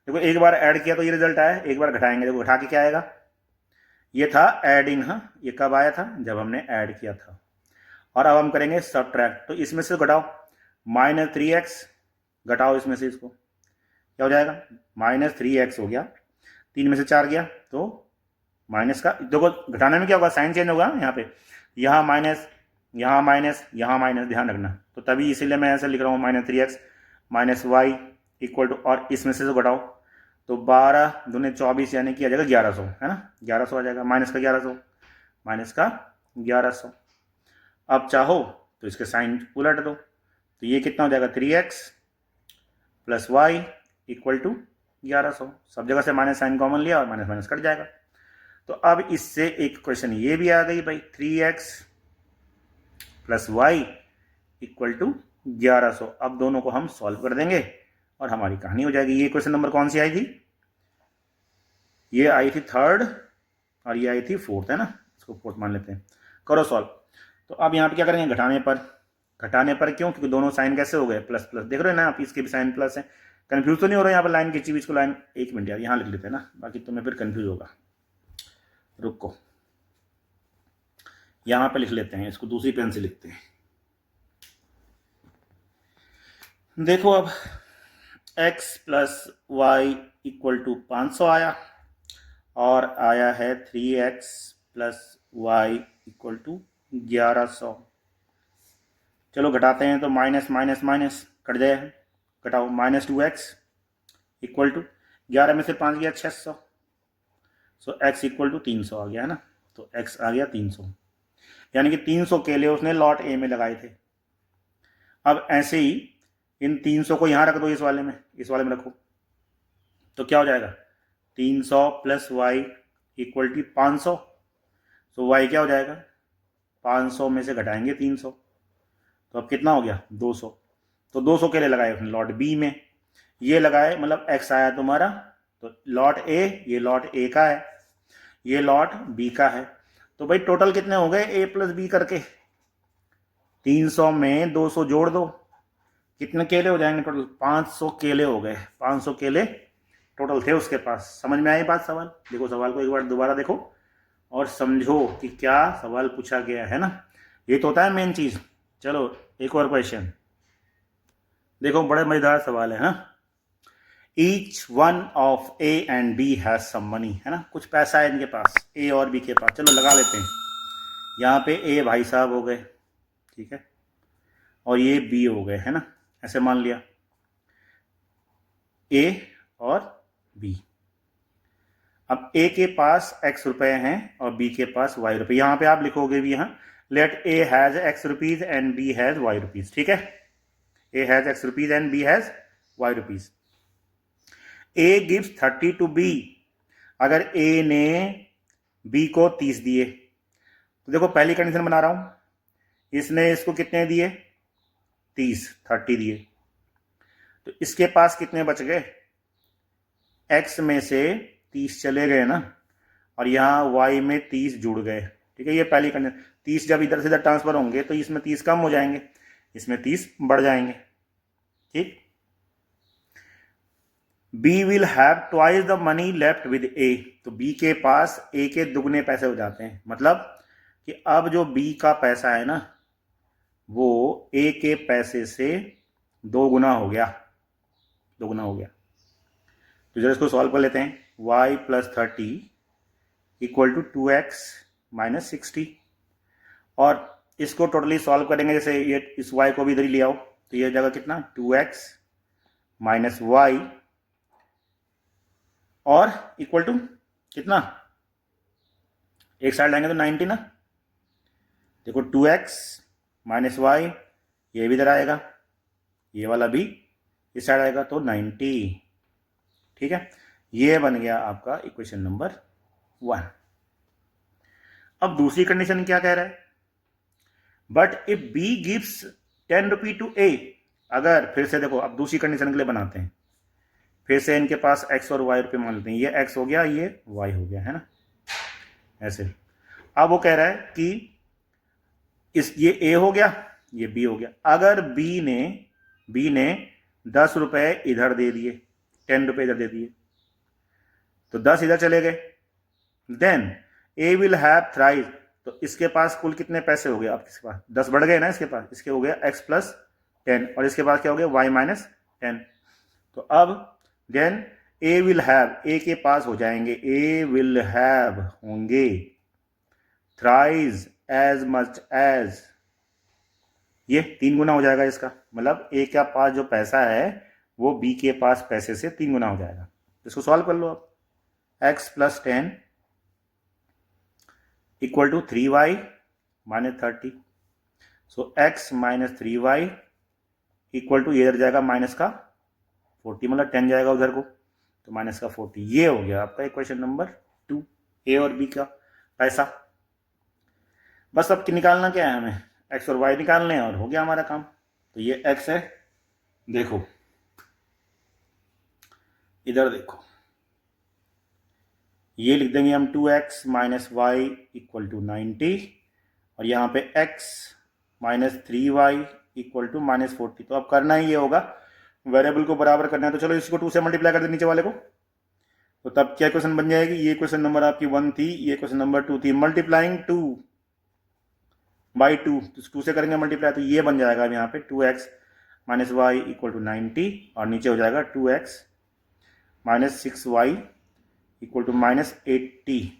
देखो एक बार ऐड किया तो ये रिजल्ट आया, एक बार घटाएंगे, देखो घटा के क्या आएगा, ये था एडिंग। हाँ ये कब आया था, जब हमने ऐड किया था। और अब हम करेंगे सबट्रैक्ट, तो इसमें से घटाओ, -3x घटाओ इसमें से, इसको क्या हो जाएगा, -3x हो गया। 3 में से 4 गया तो माइनस का, देखो घटाने में क्या होगा, साइन चेंज होगा यहाँ पे, यहाँ माइनस, यहाँ माइनस, यहाँ माइनस, ध्यान रखना। तो तभी इसीलिए मैं ऐसे लिख रहा हूँ, -3x -y इक्वल टू, और इसमें से घटाओ तो 12 दूने 24 यानी कि आ जाएगा 1100, है ना, 1100 आ जाएगा, माइनस का 1100, माइनस का 1100। अब चाहो तो इसके साइन उलट दो, तो ये कितना हो जाएगा, 3x plus Y equal to 1100। सब जगह से माइनस साइन कॉमन लिया और माइनस माइनस कट जाएगा। तो अब इससे एक क्वेश्चन ये भी आ गई भाई, 3x plus Y equal to 1100। अब दोनों को हम सॉल्व कर देंगे और हमारी कहानी हो जाएगी। ये क्वेश्चन नंबर कौन सी आई थी, ये आई थी 3rd और ये आई थी 4th, है ना, इसको 4th मान लेते हैं। करो सॉल्व। तो अब यहाँ पे क्या करेंगे, घटाने पर, घटाने पर क्यों, क्योंकि दोनों साइन कैसे हो गए, प्लस प्लस, देख रहे हो ना आप, इसके भी साइन प्लस है। कंफ्यूज तो नहीं हो रहा है यहाँ पर, लाइन खींची हुई, इसको लाइन, 1 मिनट यार यहाँ लिख लेते हैं ना, बाकी तुम्हें फिर कंफ्यूज होगा। रुको यहाँ पे लिख लेते हैं, इसको दूसरी पेन से लिखते हैं। देखो अब x plus Y equal to 500 आया, और आया है 3x plus Y equal to 1100। चलो घटाते हैं, तो माइनस माइनस माइनस कट जाए, घटाओ, -2x इक्वल टू 11 में से 5 गया 600, सो x इक्वल टू 300 आ गया, है ना। तो x आ गया 300, यानी कि 300 केले उसने लॉट ए में लगाए थे। अब ऐसे ही इन 300 को यहाँ रख दो, इस वाले में रखो, तो क्या हो जाएगा, 300 प्लस वाई इक्वल टू 500। तो वाई क्या हो जाएगा, 500 में से घटाएंगे 300, तो अब कितना हो गया, 200। तो 200 केले लगाए उसने लॉट बी में, ये लगाए, मतलब x आया तुम्हारा, तो लॉट ए, ये लॉट ए का है, ये लॉट बी का है। तो भाई टोटल कितने हो गए, a प्लस बी करके, 300 में 200 जोड़ दो, कितने केले हो जाएंगे टोटल, 500 केले हो गए। 500 केले टोटल थे उसके पास। समझ में आई बात, सवाल देखो, सवाल को एक बार दोबारा देखो और समझो कि क्या सवाल पूछा गया है ना, ये तो होता है मेन चीज। चलो एक और क्वेश्चन देखो, बड़े मजेदार सवाल है ना। Each one of A and B has some money, है ना, कुछ पैसा है इनके पास, ए और बी के पास। चलो लगा लेते हैं, यहाँ पे ए भाई साहब हो गए, ठीक है, और ये बी हो गए, है ना, ऐसे मान लिया, ए और बी। अब ए के पास x रुपए हैं और बी के पास y रुपए। यहां पे आप लिखोगे भी, यहाँ let A has x rupees and B has y rupees, ठीक है, A has x rupees and B has y rupees. A gives 30 to B, अगर ए ने बी को 30 दिए, तो देखो पहली कंडीशन बना रहा हूं, इसने इसको कितने दिए, 30 दिए, तो इसके पास कितने बच गए, x में से 30 चले गए ना, और यहाँ y में 30 जुड़ गए, ठीक है। ये पहली कंडीशन, 30 जब इधर से इधर ट्रांसफर होंगे तो इसमें 30 कम हो जाएंगे, इसमें 30 बढ़ जाएंगे, ठीक। B will have twice the money left with A, तो B के पास A के दुगने पैसे हो जाते हैं। मतलब कि अब जो B का पैसा है ना वो A के पैसे से 2 गुना हो गया, 2 गुना हो गया। तो जरा इसको सॉल्व कर लेते हैं। y plus 30 equal to 2x minus 60, और इसको टोटली सॉल्व करेंगे, जैसे ये इस y को भी इधर ही ले आओ, तो ये जगह कितना 2x माइनस y और इक्वल टू कितना, एक साइड लाएंगे तो 90 ना। देखो 2x माइनस वाई, ये भी इधर आएगा, ये वाला भी इस साइड आएगा, तो 90, ठीक है। ये बन गया आपका इक्वेशन नंबर 1। अब दूसरी कंडीशन क्या कह रहा है, but if B gives 10 rupee to A, अगर फिर से देखो अब दूसरी कंडीशन के लिए बनाते हैं, फिर से इनके पास x और y रुपये मान लेते हैं, ये x हो गया ये y हो गया, है ना, ऐसे। अब वो कह रहा है कि ये a हो गया ये b हो गया, अगर b ने 10 रुपए इधर दे दिए, 10 रुपए इधर दे दिए, तो 10 इधर चले गए, then a will have thrice, तो इसके पास कुल कितने पैसे हो गए, अब किसके पास 10 बढ़ गए ना, इसके पास, इसके हो गया x प्लस 10 और इसके पास क्या हो गया y माइनस 10। तो अब then a will have, a के पास हो जाएंगे, a विल हैव होंगे थ्राइस एज मच एज, ये 3 गुना हो जाएगा इसका, मतलब a के पास जो पैसा है वो b के पास पैसे से 3 गुना हो जाएगा। इसको सॉल्व कर लो आप, x plus 10 equal to 3y minus 30, so x minus 3y equal to, ये इधर जाएगा माइनस का 40, मतलब 10 जाएगा उधर को, तो माइनस का 40, ये हो गया आपका इक्वेशन नंबर 2, a और b का पैसा। बस अब निकालना क्या है हमें, x और y निकालने हैं और हो गया हमारा काम। तो ये x है, देखो इधर देखो, ये लिख देंगे हम 2x minus Y equal to 90, और यहाँ पे x minus 3y equal to minus 40। तो अब करना ही ये होगा, वेरिएबल को बराबर करना है, तो चलो इसको 2 से मल्टीप्लाई कर दे नीचे वाले को, तो तब क्या क्वेश्चन बन जाएगी, ये क्वेश्चन नंबर आपकी 1 थी, ये क्वेश्चन नंबर 2 थी, मल्टीप्लाइंग 2 बाई 2, तो 2 से करेंगे मल्टीप्लाई, तो ये बन जाएगा अब यहाँ पे 2x minus Y equal to 90, और नीचे हो जाएगा 2x minus 6y equal to minus 80।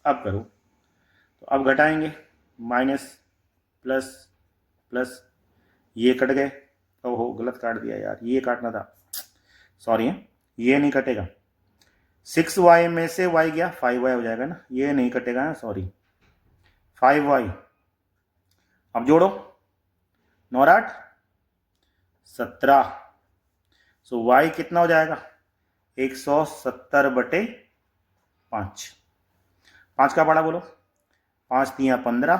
अब करो, तो अब घटाएंगे, माइनस प्लस प्लस, ये कट गए, ओहो गलत काट दिया यार, ये काटना था, सॉरी है, ये नहीं कटेगा, 6y में से y गया 5y हो जाएगा ना, ये नहीं कटेगा, सॉरी 5y। अब जोड़ो, 9 8 17, सो y कितना हो जाएगा 170/5, 5 का बड़ा बोलो, 5 3 15,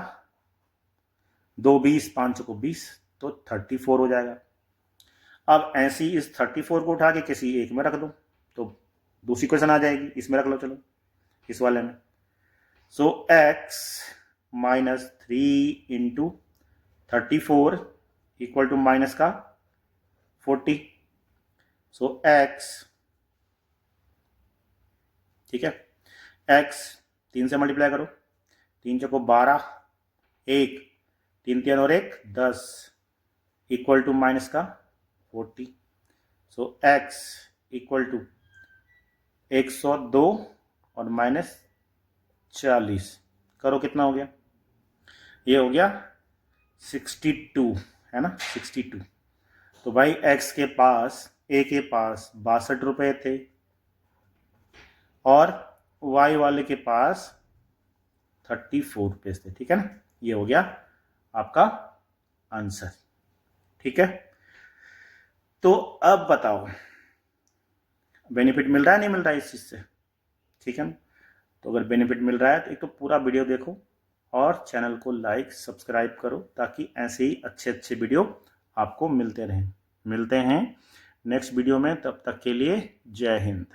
2 20, 5 को 20, तो 34 हो जाएगा। अब ऐसी इस 34 को उठा के किसी एक में रख दो, तो दूसरी क्वेश्चन आ जाएगी, इसमें रख लो, चलो इस वाले में। So x minus 3 into 34 equal to minus का 40, सो x, ठीक है, x 3 से मल्टीप्लाई करो, 3 चौको 12, 1 3 3 और 1 10 इक्वल टू माइनस का 40, सो x इक्वल टू 102 और माइनस 40, करो कितना हो गया, ये हो गया 62, है ना 62। तो भाई x के पास, a के पास 62 रुपये थे और y वाले के पास 34 रुपये थे, ठीक है ना, ये हो गया आपका आंसर, ठीक है। तो अब बताओ बेनिफिट मिल रहा है नहीं मिल रहा है इस चीज़ से, ठीक है ना। तो अगर बेनिफिट मिल रहा है तो एक तो पूरा वीडियो देखो और चैनल को लाइक सब्सक्राइब करो, ताकि ऐसे ही अच्छे अच्छे वीडियो आपको मिलते रहें। मिलते हैं नेक्स्ट वीडियो में, तब तक के लिए जय हिंद।